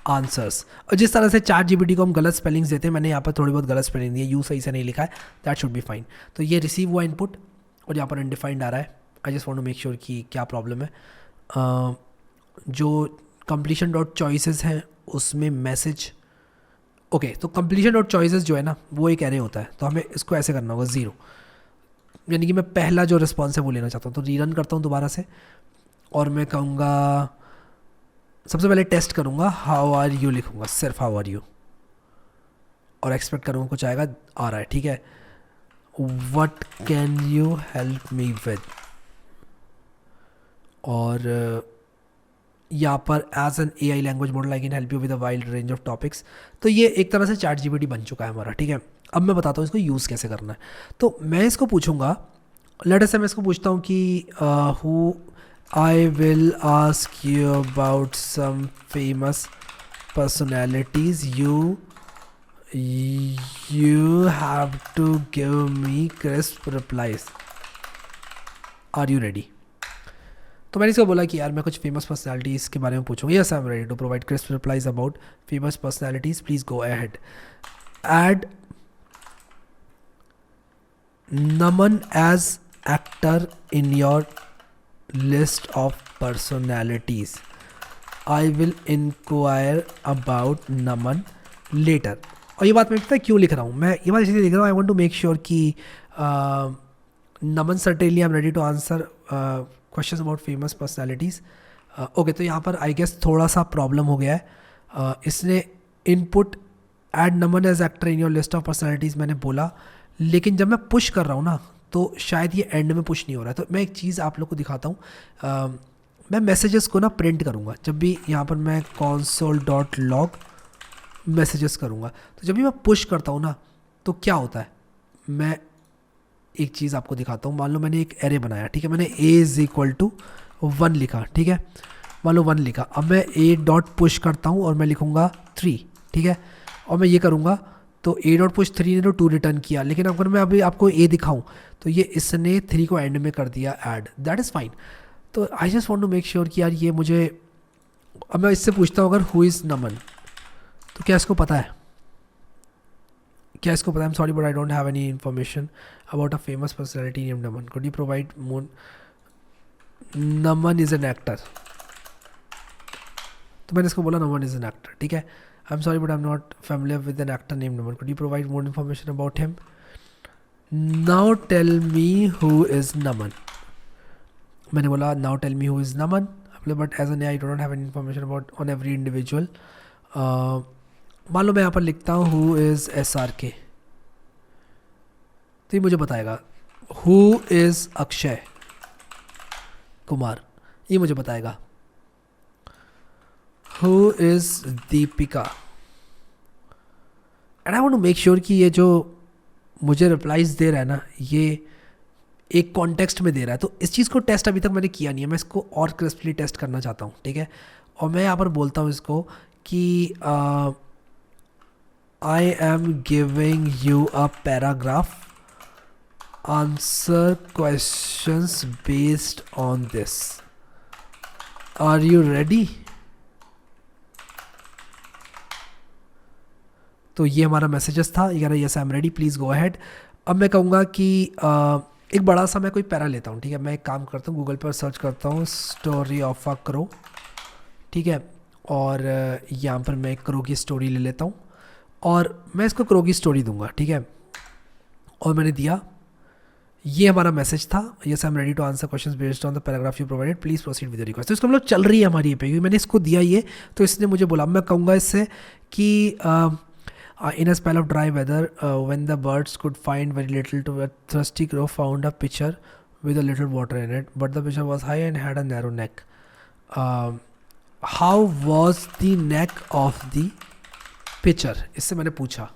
answers. और जिस तरह से चार्ट जीपीटी को हम गलत स्पेलिंग्स देते हैं, मैंने यहाँ पर थोड़ी बहुत गलत स्पेलिंग दी है, यू सही से नहीं लिखा है, दैट शुड बी फाइन। तो ये रिसीव हुआ इनपुट और यहाँ पर अनडिफाइंड आ रहा है। I just want to make sure कि क्या प्रॉब्लम है। जो कंप्लीशन डॉट चॉइसेस हैं उसमें मैसेज, ओके, तो कंप्लीशन डॉट चॉइसेस जो है ना वो एक एरे होता है, तो हमें इसको ऐसे करना होगा 0, यानी कि मैं पहला जो रिस्पॉन्स है वो लेना चाहता हूँ। तो रीरन करता हूँ दोबारा से, और मैं कहूँगा सबसे पहले टेस्ट करूँगा हाउ आर यू लिखूँगा, सिर्फ हाउ आर यू, और एक्सपेक्ट करूँगा कुछ आएगा, आ रहा है, ठीक है। What can you help me with, और यहाँ पर as an AI language model I can help you with a wide range of topics. तो ये एक तरह से चार्ट जीपीटी बन चुका है हमारा, ठीक है। अब मैं बताता हूँ इसको यूज़ कैसे करना है। तो मैं इसको पूछूंगा, लेट अस से मैं इसको पूछता हूँ कि who I will ask you about some famous personalities. You have to give me crisp replies. Are you ready? तो मैंने इसको बोला कि यार मैं कुछ फेमस पर्सनैलिटीज़ के बारे में पूछूंगा। Yes, I'm ready to provide crisp replies about famous personalities. Please go ahead. Add Naman as actor in your list of personalities. I will inquire about Naman later. और ये बात मैं पता है क्यों लिख रहा हूँ, मैं ये बात इसलिए लिख रहा हूँ, I want to make sure कि Naman certainly I am ready to answer questions about famous personalities. Okay, तो यहाँ पर आई गेस थोड़ा सा प्रॉब्लम हो गया है। इसने input add Naman as actor in your list of personalities मैंने बोला, लेकिन जब मैं पुश कर रहा हूँ ना तो शायद ये एंड में पुश नहीं हो रहा है। तो मैं एक चीज़ आप लोग को दिखाता हूँ। मैं मैसेजेस को ना प्रिंट करूँगा जब भी यहाँ पर मैं console.log मैसेजेस करूँगा, तो जब भी मैं पुश करता हूँ ना तो क्या होता है, मैं एक चीज़ आपको दिखाता हूँ। मान लो मैंने एक एरे बनाया, ठीक है, मैंने a इज़ इक्वल टू 1 लिखा, ठीक है, मान लो 1 लिखा। अब मैं a डॉट पुश करता हूँ और मैं लिखूँगा 3, ठीक है, और मैं ये करूँगा तो a डॉट पुश 3 ने तो 2 रिटर्न किया, लेकिन अगर मैं अभी आपको a दिखाऊँ तो ये इसने 3 को एंड में कर दिया ऐड, दैट इज़ फाइन। तो I just want to make sure कि यार ये मुझे, अब मैं इससे पूछता हूँ अगर हु इज़ नमन, तो क्या इसको पता है, क्या इसको पता है? I am sorry but I don't have any information about a famous personality name Naman, could you provide more? Naman is an actor, तो मैंने इसको बोला नमन इज़ एन एक्टर, ठीक है। I am sorry but I am not familiar with an actor name Naman, could you provide more information about him? Now tell me who is Naman. मैंने बोला now tell me who is Naman, but as an I don't have any information about on every individual. मान लो मैं यहाँ पर लिखता हूँ who is SRK, तो ये मुझे बताएगा। हु इज़ अक्षय कुमार, ये मुझे बताएगा। Who is Deepika, and I want to make sure कि ये जो मुझे रिप्लाईज दे रहा है ना, ये एक कॉन्टेक्स्ट में दे रहा है। तो इस चीज़ को टेस्ट अभी तक मैंने किया नहीं है, मैं इसको और क्रिस्पली टेस्ट करना चाहता हूँ, ठीक है। और मैं यहाँ पर बोलता हूँ इसको कि I am giving you a paragraph, answer questions based on this, are you ready? तो ये हमारा मैसेजेस था, ये कह रहा है yes I am ready please go ahead. अब मैं कहूँगा कि एक बड़ा सा मैं कोई पैरा लेता हूँ, ठीक है, मैं एक काम करता हूँ गूगल पर सर्च करता हूँ स्टोरी ऑफ अ क्रो, ठीक है, और यहाँ पर मैं एक क्रो की स्टोरी ले लेता हूँ और मैं इसको क्रो की स्टोरी दूंगा, ठीक है, और मैंने दिया। ये हमारा मैसेज था, yes I am ready to answer questions based on the paragraph you provided please proceed with the request. तो इसको मतलब चल रही है हमारी ये पे, क्योंकि मैंने इसको दिया ये, तो इसने मुझे बोला। मैं कहूँगा इससे कि in a spell of dry weather, when the birds could find very little to, a thirsty crow found a pitcher with a little water in it, but the pitcher was high and had a narrow neck. How was the neck of the pitcher? इससे मैंने पूछा,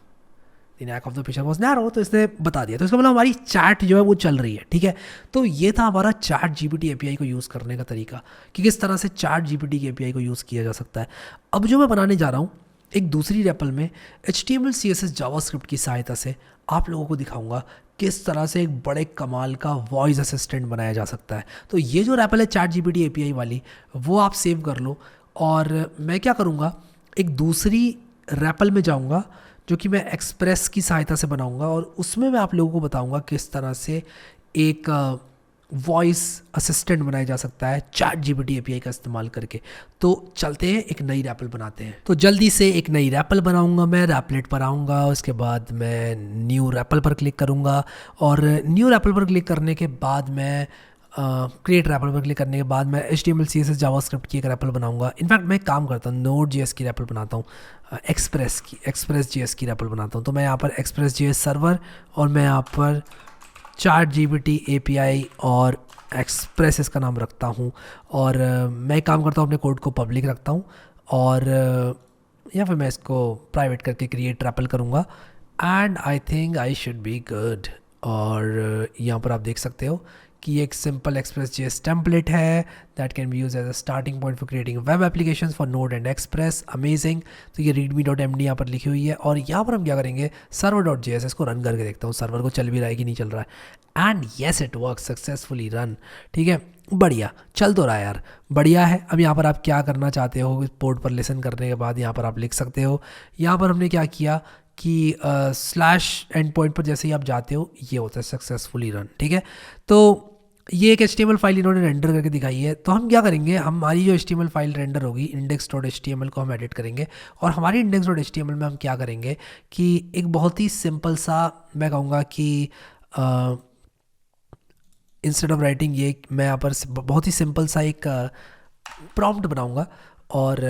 the neck of the pitcher was narrow, तो इसने बता दिया। तो इसका मतलब हमारी चैट जो है वो चल रही है, ठीक है। तो ये था हमारा चैट GPT API को यूज़ करने का तरीका, कि किस तरह से चैट GPT की API को यूज़ किया जा सकता है। अब जो मैं बनाने जा रहा हूँ एक दूसरी रेपल में HTML CSS जावास्क्रिप्ट की सहायता से आप लोगों को दिखाऊंगा किस तरह से एक बड़े कमाल का वॉइस असिस्टेंट बनाया जा सकता है। तो ये जो रेपल है चैट GPT API वाली, वो आप सेव कर लो, और मैं क्या करूँगा एक दूसरी रेपल में जाऊँगा जो कि मैं एक्सप्रेस की सहायता से बनाऊँगा, और उसमें मैं आप लोगों को बताऊँगा किस तरह से एक वॉइस असिस्टेंट बनाया जा सकता है चैट GPT API का इस्तेमाल करके। तो चलते हैं एक नई रैपल बनाते हैं। तो जल्दी से एक नई रैपल बनाऊंगा, मैं रैपलेट पर आऊँगा, उसके बाद मैं न्यू रैपल पर क्लिक करूँगा, और न्यू रैपल पर क्लिक करने के बाद मैं क्रिएट रैपल पर क्लिक करने के बाद मैं HTML CSS जावास्क्रिप्ट की एक रैपल बनाऊंगा। इनफैक्ट मैं एक काम करता हूँ Node.js की रैपल बनाता हूँ, एक्सप्रेस.js की रैपल बनाता हूँ। तो मैं यहाँ पर एक्सप्रेस.js सर्वर, और मैं यहाँ पर चैट GPT API और एक्सप्रेस इसका नाम रखता हूँ, और मैं काम करता हूँ अपने कोड को पब्लिक रखता हूँ, और या फिर मैं इसको प्राइवेट करके क्रिएट रैपल करूँगा, and I think I should be good. और यहाँ पर आप देख सकते हो कि ये एक सिंपल एक्सप्रेस.js टेम्पलेट है that can be use as a starting point for creating web applications for node and express. Amazing. तो ये readme.md यहाँ पर लिखी हुई है, और यहाँ पर हम क्या करेंगे server.js इसको रन करके देखता हूँ सर्वर को चल भी रहा है कि नहीं चल रहा है, and yes it work successfully run. ठीक है, बढ़िया चल तो रहा है यार, बढ़िया है। अब यहाँ पर आप क्या करना चाहते हो, पोर्ट पर लिसन करने के बाद यहाँ पर आप लिख सकते हो। यहाँ पर हमने क्या किया कि स्लैश एंड पॉइंट पर जैसे ही आप जाते हो ये होता है सक्सेसफुली रन। ठीक है, तो ये एक HTML फाइल इन्होंने रेंडर करके दिखाई है। तो हम क्या करेंगे, हमारी जो HTML फाइल रेंडर होगी index.html को हम एडिट करेंगे, और हमारी index.html में हम क्या करेंगे कि एक बहुत ही सिंपल सा, मैं कहूँगा कि इंस्टेड ऑफ राइटिंग ये मैं यहाँ पर बहुत ही सिंपल सा एक प्रॉम्प्ट बनाऊँगा। और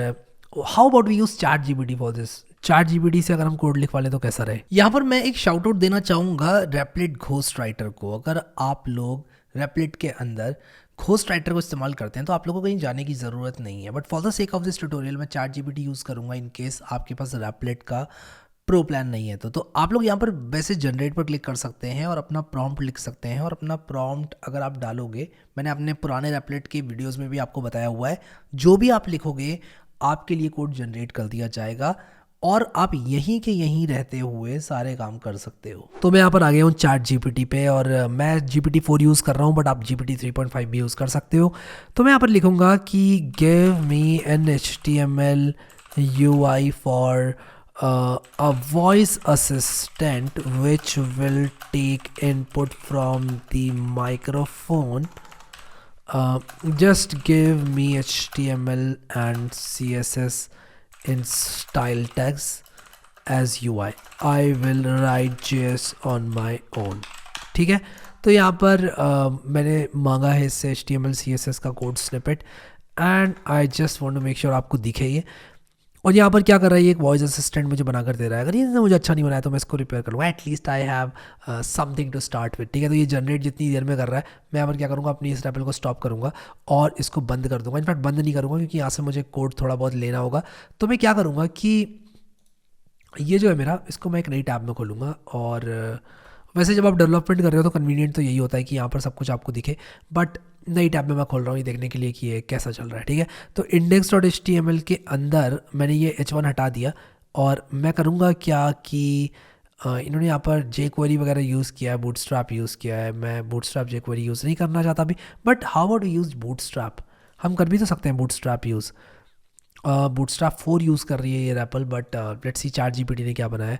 how about we use chat GPT for this. Chat GPT से अगर हम कोड लिखवा लें तो कैसा रहे। यहाँ पर मैं एक शाउट आउट देना चाहूँगा रैपलेट घोस्ट राइटर को। अगर आप लोग रैपलेट के अंदर घोस्ट राइटर को इस्तेमाल करते हैं तो आप लोगों को कहीं जाने की ज़रूरत नहीं है, but for the sake of this tutorial मैं चैट GPT यूज़ करूँगा इन केस आपके पास रैपलेट का प्रो प्लान नहीं है तो आप लोग यहाँ पर वैसे जनरेट पर क्लिक कर सकते हैं और अपना प्रॉम्प्ट लिख सकते हैं। और अपना प्रॉम्प्ट अगर आप डालोगे, मैंने अपने पुराने रैपलेट के वीडियोस में भी आपको बताया हुआ है, जो भी आप लिखोगे आपके लिए कोड जनरेट कर दिया जाएगा और आप यहीं के यहीं रहते हुए सारे काम कर सकते हो। तो मैं यहाँ पर आ गया हूँ चैट जीपीटी पे और मैं GPT-4 यूज़ कर रहा हूँ, बट आप GPT-3.5 भी यूज़ कर सकते हो। तो मैं यहाँ पर लिखूँगा कि give me an HTML UI for a voice assistant which will take input from the microphone. Just give me HTML and CSS in style tags as UI. I will write JS on my own. ठीक है, तो यहाँ पर मैंने मांगा है इससे HTML CSS का code snippet and I just want to make sure आपको दिखे ये। और यहाँ पर क्या कर रहा है, ये एक वॉइस असिस्टेंट मुझे बना कर दे रहा है। अगर ये मुझे अच्छा नहीं बनाया तो मैं इसको रिपेयर करूँगा, at least I have something to start with. ठीक है, तो ये जनरेट जितनी देर में कर रहा है, मैं यहाँ पर क्या करूँगा, अपनी इस रैपल को स्टॉप करूँगा और इसको बंद कर दूँगा। इनफैक्ट बंद नहीं करूँगा क्योंकि यहाँ से मुझे कोड थोड़ा बहुत लेना होगा। तो मैं क्या करूँगा कि ये जो है मेरा, इसको मैं एक नई टैब में खोलूँगा। और वैसे जब आप डेवलपमेंट कर रहे हो तो कन्वीनियंट तो यही होता है कि यहाँ पर सब कुछ आपको दिखे, बट नई टैब में मैं खोल रहा हूँ ये देखने के लिए कि ये कैसा चल रहा है। ठीक है, तो index.html के अंदर मैंने ये h1 हटा दिया और मैं करूँगा क्या कि इन्होंने यहाँ पर jQuery वगैरह यूज़ किया है, बूटस्ट्रैप यूज़ किया है। मैं बूटस्ट्रैप jQuery यूज़ नहीं करना चाहता अभी, but how about use bootstrap, हम कर भी तो सकते हैं बूटस्ट्रैप यूज़। बूटस्ट्रैप 4 यूज़ कर रही है ये rappel, but let's see chat GPT ने क्या बनाया है।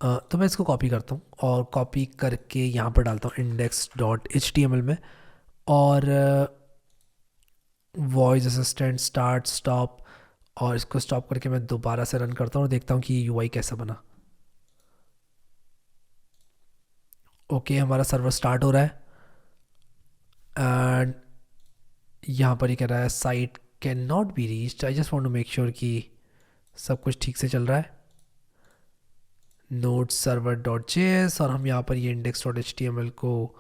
तो मैं इसको कॉपी करता हूँ और कॉपी करके यहाँ पर डालता हूँ index.html में और वॉइस असिस्टेंट स्टार्ट स्टॉप, और इसको स्टॉप करके मैं दोबारा से रन करता हूँ और देखता हूँ कि यूआई कैसा बना। ओके, हमारा सर्वर स्टार्ट हो रहा है एंड यहाँ पर ही कह रहा है site can not be reached. I just want to make sure कि सब कुछ ठीक से चल रहा है। नोड सर्वर डॉट जेएस, और हम यहाँ पर ये index.html को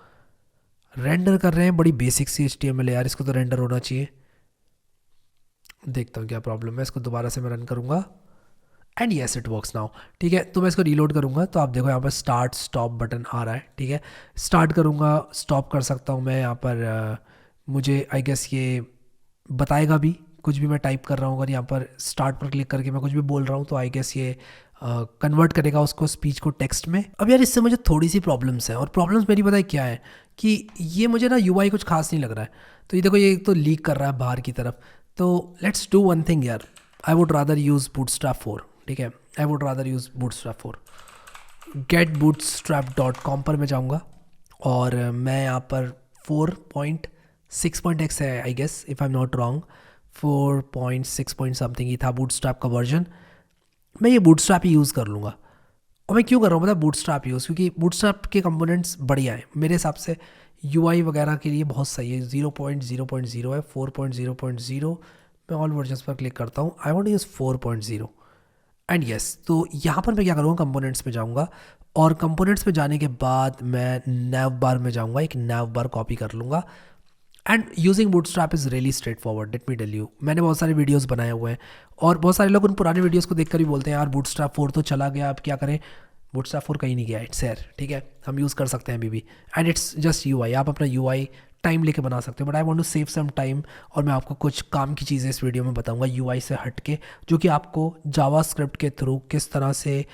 रेंडर कर रहे हैं। बड़ी बेसिक सी HTML है यार, इसको तो रेंडर होना चाहिए। देखता हूँ क्या प्रॉब्लम है, इसको दोबारा से मैं रन करूँगा and yes it works now. ठीक है, तो मैं इसको रीलोड करूँगा तो आप देखो यहाँ पर स्टार्ट स्टॉप बटन आ रहा है। ठीक है, स्टार्ट करूँगा, स्टॉप कर सकता हूँ मैं यहाँ पर। मुझे आई गेस ये बताएगा भी कुछ भी मैं टाइप कर रहा हूँ। अगर यहाँ पर स्टार्ट पर क्लिक करके मैं कुछ भी बोल रहा हूँ तो आई गेस ये कन्वर्ट करेगा उसको स्पीच को टेक्स्ट में। अब यार इससे मुझे थोड़ी सी प्रॉब्लम्स हैं, और प्रॉब्लम्स मेरी पता है क्या है कि ये मुझे ना यूआई कुछ खास नहीं लग रहा है। तो ये देखो, ये तो लीक कर रहा है बाहर की तरफ। तो लेट्स डू वन थिंग यार, I would rather use bootstrap 4। ठीक है, I would rather use bootstrap 4। getbootstrap.com पर मैं जाऊँगा और मैं यहाँ पर 4.6.x है I guess, if I am not wrong, 4.6 something ही था बूटस्ट्रैप का वर्जन। मैं ये बूटस्ट्रैप ही यूज़ कर लूँगा। और मैं क्यों कर रहा हूँ पता है बूटस्ट्रैप यूज़, क्योंकि बूटस्ट्रैप के कंपोनेंट्स बढ़िया हैं मेरे हिसाब से, यूआई वगैरह के लिए बहुत सही है। 0.0.0 है, 4.0.0 मैं ऑल वर्जन्स पर क्लिक करता हूँ। I want to use 4.0 and yes. तो यहाँ पर मैं क्या करूँगा, कंपोनेंट्स में जाऊँगा और कंपोनेंट्स में जाने के बाद मैं नैव बार में जाऊँगा, एक नैव बार कॉपी कर लूँगा। And using Bootstrap is really straightforward, let me tell you. मैंने बहुत सारे वीडियोस बनाए हुए हैं और बहुत सारे लोग उन पुराने वीडियोस को देखकर भी बोलते हैं यार बूटस्ट्रैप 4 तो चला गया, अब क्या करें। बूटस्ट्रैप 4 कहीं नहीं गया, इट्स हेयर। ठीक है, हम यूज़ कर सकते हैं अभी भी एंड इट्स जस्ट यूआई। आप अपना यूआई टाइम लेके बना सकते हो, but I want to save some time और मैं आपको कुछ काम की चीज़ें इस वीडियो में बताऊंगा यूआई से हट के, जो कि आपको जावास्क्रिप्ट के थ्रू किस तरह से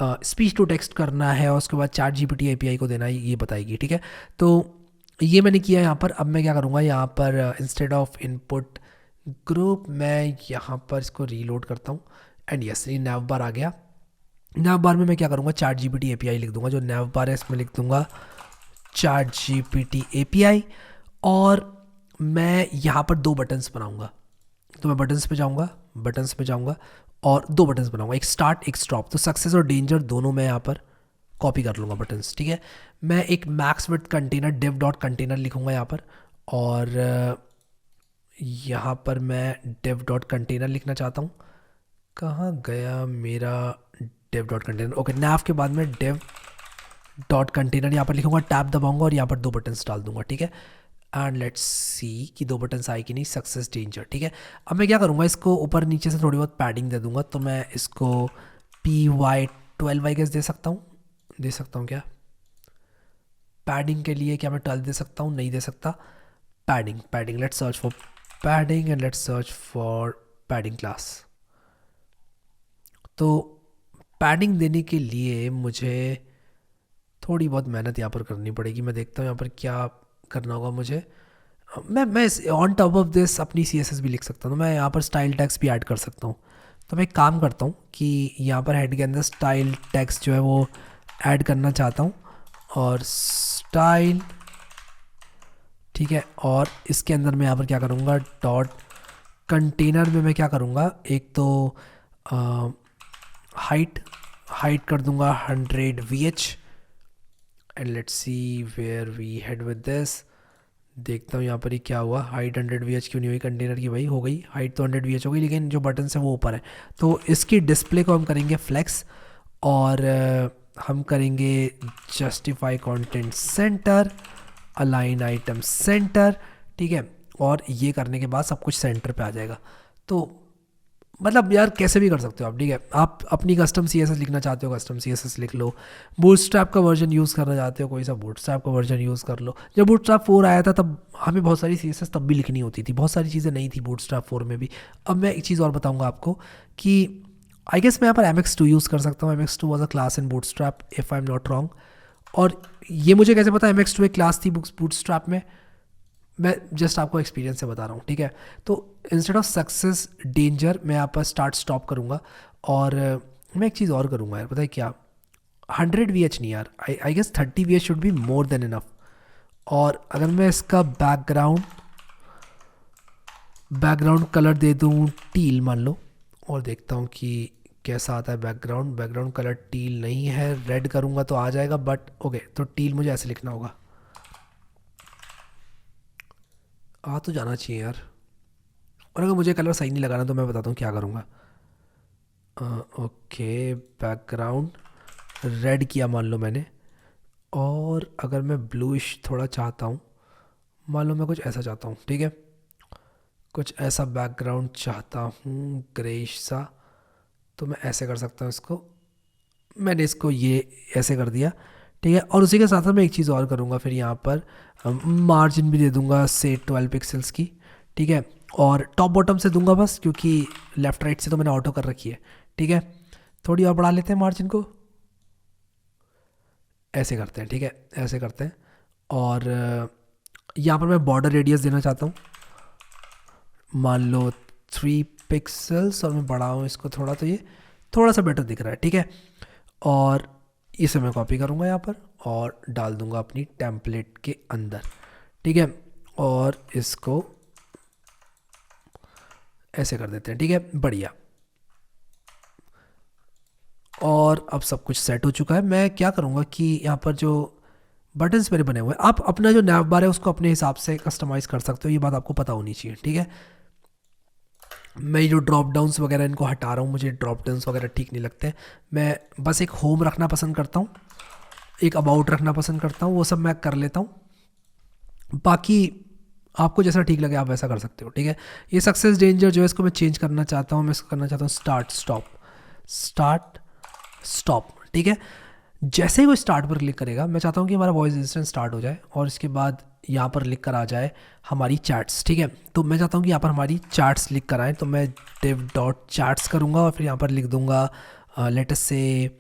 स्पीच टू टेक्स्ट करना है और उसके बाद चैट जीपीटी एपीआई को देना है, ये बताएगी। ठीक है, तो ये मैंने किया यहाँ पर। अब मैं क्या करूँगा, यहाँ पर इंस्टेड ऑफ इनपुट ग्रुप मैं यहाँ पर इसको रीलोड करता हूँ एंड यस, ये नैव बार आ गया। नैव बार में मैं क्या करूँगा, चैट जीपीटी एपीआई लिख दूंगा। जो नैव बार है इसमें लिख दूंगा चैट जीपीटी एपीआई और मैं यहाँ पर 2 बटन्स बनाऊँगा। तो मैं बटन्स पे जाऊँगा और 2 बटन्स बनाऊँगा, एक स्टार्ट एक स्टॉप। तो सक्सेस और डेंजर दोनों मैं यहाँ पर कॉपी कर लूँगा बटन्स। ठीक है, मैं एक max with container div dot container लिखूँगा यहाँ पर, और यहाँ पर मैं div डॉट कंटेनर लिखना चाहता हूँ। कहाँ गया मेरा div डॉट कंटेनर? ओके, नैव के बाद में div डॉट कंटेनर यहाँ पर लिखूँगा, टैब दबाऊँगा और यहाँ पर 2 बटन्स डाल दूँगा। ठीक है, एंड लेट्स सी कि 2 बटन्स आए कि नहीं, सक्सेस डेंजर। ठीक है, अब मैं क्या करूँगा, इसको ऊपर नीचे से थोड़ी बहुत पैडिंग दे दूँगा। तो मैं इसको py 12 आई गेस दे सकता हूँ क्या? पैडिंग के लिए क्या मैं 12 दे सकता हूँ? नहीं दे सकता। Padding let's search for padding and let's search for padding class. तो पैडिंग देने के लिए मुझे थोड़ी बहुत मेहनत यहाँ पर करनी पड़ेगी। मैं देखता हूँ यहाँ पर क्या करना होगा मुझे। मैं ऑन टॉप ऑफ दिस अपनी CSS भी लिख सकता हूँ। तो मैं यहाँ पर स्टाइल टैग्स भी ऐड कर सकता हूँ। तो मैं एक काम करता हूँ कि यहाँ पर हेड के अंदर स्टाइल टैग्स जो है वो ऐड करना चाहता हूँ, और स्टाइल, ठीक है। और इसके अंदर मैं यहाँ पर क्या करूँगा, डॉट कंटेनर में मैं क्या करूँगा, एक तो हाइट कर दूँगा 100 VH and let's see where we head with this. देखता हूँ यहाँ पर ही क्या हुआ, हाइट 100 VH क्यों नहीं हुई कंटेनर की? भाई हो गई, हाइट तो 100 VH हो गई, लेकिन जो बटन है वो ऊपर है। तो इसकी डिस्प्ले को हम करेंगे फ्लेक्स, और हम करेंगे justify content centre, align item centre, ठीक है। और ये करने के बाद सब कुछ सेंटर पे आ जाएगा। तो मतलब यार कैसे भी कर सकते हो आप, ठीक है। आप अपनी कस्टम CSS लिखना चाहते हो, कस्टम CSS लिख लो। बूटस्ट्रैप का वर्जन यूज़ करना चाहते हो, कोई सा बूटस्ट्रैप का वर्जन यूज़ कर लो। जब बूटस्ट्रैप 4 आया था तब हमें बहुत सारी CSS तब भी लिखनी होती थी, बहुत सारी चीज़ें नहीं थी बूटस्ट्रैप 4 में भी। अब मैं एक चीज़ और बताऊँगा आपको कि आई गेस मैं यहाँ पर MX2 यूज़ कर सकता हूँ। MX2 was a class in bootstrap if I am not wrong. और ये मुझे कैसे पता MX2 एक क्लास थी बूटस्ट्रैप में? मैं जस्ट आपको एक्सपीरियंस से बता रहा हूँ, ठीक है। तो इंस्टेड ऑफ सक्सेस डेंजर मैं यहाँ पर स्टार्ट स्टॉप करूँगा। और मैं एक चीज़ और करूँगा यार, पता है क्या, 100 VH नहीं यार, I guess 30 VH should be more than enough. और अगर मैं इसका बैकग्राउंड कलर दे दूँ टील मान लो, और देखता हूँ कि कैसा आता है बैकग्राउंड कलर टील नहीं है, रेड करूँगा तो आ जाएगा, बट ओके। तो टील मुझे ऐसे लिखना होगा, आ तो जाना चाहिए यार। और अगर मुझे कलर सही नहीं लगाना तो मैं बताता हूँ क्या करूँगा। ओके, बैकग्राउंड रेड किया मान लो मैंने, और अगर मैं ब्लूइश थोड़ा चाहता हूँ, मान लो मैं कुछ ऐसा चाहता हूँ, ठीक है, कुछ ऐसा बैकग्राउंड चाहता हूँ ग्रेइश सा, तो मैं ऐसे कर सकता हूँ इसको। मैंने इसको ये ऐसे कर दिया, ठीक है। और उसी के साथ साथ मैं एक चीज़ और करूँगा, फिर यहाँ पर मार्जिन भी दे दूँगा से 12 पिक्सल्स की, ठीक है। और टॉप बॉटम से दूंगा बस, क्योंकि लेफ़्ट राइट से तो मैंने ऑटो कर रखी है, ठीक है। थोड़ी और बढ़ा लेते हैं मार्जिन को, ऐसे करते हैं, ठीक है, ऐसे करते हैं। और यहाँ पर मैं बॉर्डर रेडियस देना चाहता हूँ, मान लो 3 पिक्सल्स, और मैं बढ़ाऊँ इसको थोड़ा, तो ये थोड़ा सा बेटर दिख रहा है, ठीक है। और इसे मैं कॉपी करूँगा यहाँ पर और डाल दूँगा अपनी टेम्पलेट के अंदर, ठीक है। और इसको ऐसे कर देते हैं, ठीक है, बढ़िया। और अब सब कुछ सेट हो चुका है। मैं क्या करूँगा कि यहाँ पर जो बटन्स मेरे बने हुए हैं, आप अपना जो नैव बार है उसको अपने हिसाब से कस्टमाइज़ कर सकते हो, ये बात आपको पता होनी चाहिए, ठीक है। मैं जो ड्रॉप डाउन्स वगैरह इनको हटा रहा हूँ, मुझे ड्रॉप डाउन्स वगैरह ठीक नहीं लगते। मैं बस एक होम रखना पसंद करता हूँ, एक अबाउट रखना पसंद करता हूँ, वो सब मैं कर लेता हूँ। बाकी आपको जैसा ठीक लगे आप वैसा कर सकते हो, ठीक है। ये सक्सेस डेंजर जो है इसको मैं चेंज करना चाहता हूँ, मैं इसको करना चाहता हूँ स्टार्ट स्टॉप, ठीक है। जैसे ही वो स्टार्ट पर क्लिक करेगा, मैं चाहता हूँ कि हमारा वॉइस असिस्टेंट स्टार्ट हो जाए, और इसके बाद यहाँ पर लिख कर आ जाए हमारी चैट्स, ठीक है। तो मैं चाहता हूँ कि यहाँ पर हमारी चैट्स लिख कर आए, तो मैं div.chats करूँगा और फिर यहाँ पर लिख दूँगा लेट अस से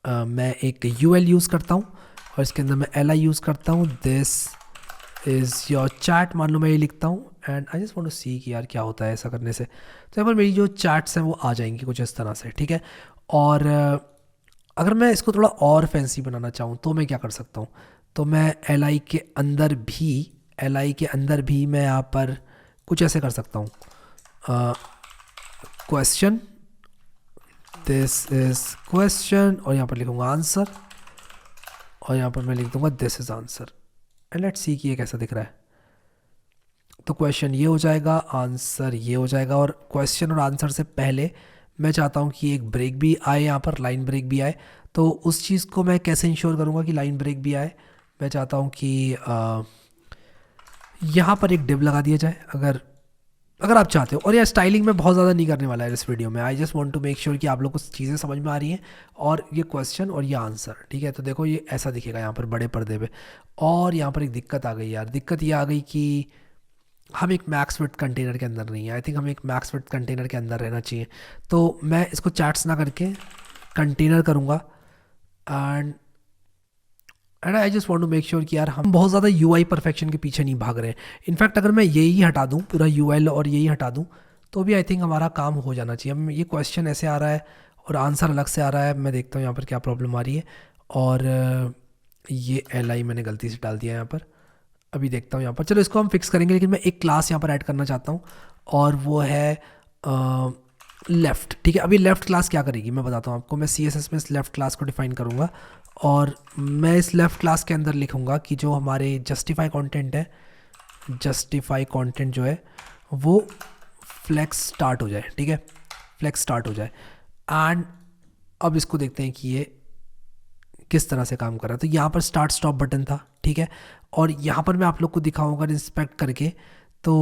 मैं एक UL यूज़ करता हूँ, और इसके अंदर मैं LI यूज़ करता हूँ, दिस इज़ योर चैट मान लो मैं ये लिखता हूँ। And I just want to see कि यार क्या होता है ऐसा करने से। तो यहाँ पर मेरी जो चैट्स हैं वो आ जाएंगी कुछ इस तरह से, ठीक है। और अगर मैं इसको थोड़ा और फैंसी बनाना चाहूँ तो मैं क्या कर सकता हूँ, तो मैं LI के अंदर भी मैं यहाँ पर कुछ ऐसे कर सकता हूँ, क्वेश्चन, दिस इज़ क्वेश्चन, और यहाँ पर लिखूँगा आंसर, और यहाँ पर मैं लिख दूँगा this is answer. And let's see कि ये कैसा दिख रहा है। तो क्वेश्चन ये हो जाएगा, आंसर ये हो जाएगा, और क्वेश्चन और आंसर से पहले मैं चाहता हूँ कि एक ब्रेक भी आए, यहाँ पर लाइन ब्रेक भी आए। तो उस चीज़ को मैं कैसे इंश्योर करूँगा कि लाइन ब्रेक भी आए? मैं चाहता हूँ कि यहाँ पर एक डिव लगा दिया जाए। अगर अगर आप चाहते हो। और यार स्टाइलिंग में बहुत ज़्यादा नहीं करने वाला है इस वीडियो में, I just want to make sure कि आप लोग को चीज़ें समझ में आ रही हैं और ये क्वेश्चन और ये आंसर, ठीक है। तो देखो ये ऐसा दिखेगा यहाँ पर बड़े पर्दे पे। और यहाँ पर एक दिक्कत आ गई यार, दिक्कत ये आ गई कि हम एक मैक्स फिट कंटेनर के अंदर नहीं है। आई थिंक हमें एक मैक्स फिट कंटेनर के अंदर रहना चाहिए। तो मैं इसको चैट्स ना करके कंटेनर करूँगा। And I just want to make sure कि यार हम बहुत ज़्यादा यूआई परफेक्शन के पीछे नहीं भाग रहे हैं। इनफैक्ट अगर मैं यही हटा दूँ, पूरा यूएल और यही हटा दूँ, तो भी आई थिंक हमारा काम हो जाना चाहिए। हम ये क्वेश्चन ऐसे आ रहा है और आंसर अलग से आ रहा है। मैं देखता हूँ यहाँ पर क्या प्रॉब्लम आ रही है। और ये एल आई मैंने गलती से डाल दिया यहाँ पर। अभी देखता हूँ यहाँ पर, चलो इसको हम फिक्स करेंगे। लेकिन मैं एक क्लास यहाँ पर ऐड करना चाहता हूँ और वो है लेफ़्ट, ठीक है। अभी लेफ़्ट क्लास क्या करेगी मैं बताता हूँ आपको। मैं सी एस एस में इस लेफ़्ट क्लास को डिफाइन करूँगा और मैं इस लेफ़्ट क्लास के अंदर लिखूँगा कि जो हमारे जस्टिफाई कंटेंट है, जस्टिफाई कंटेंट जो है वो फ्लेक्स स्टार्ट हो जाए, ठीक है, फ्लेक्स स्टार्ट हो जाए। एंड अब इसको देखते हैं कि ये किस तरह से काम कर रहा है। तो यहाँ पर स्टार्ट स्टॉप बटन था, ठीक है। और यहाँ पर मैं आप लोग को दिखाऊंगा इंस्पेक्ट करके। तो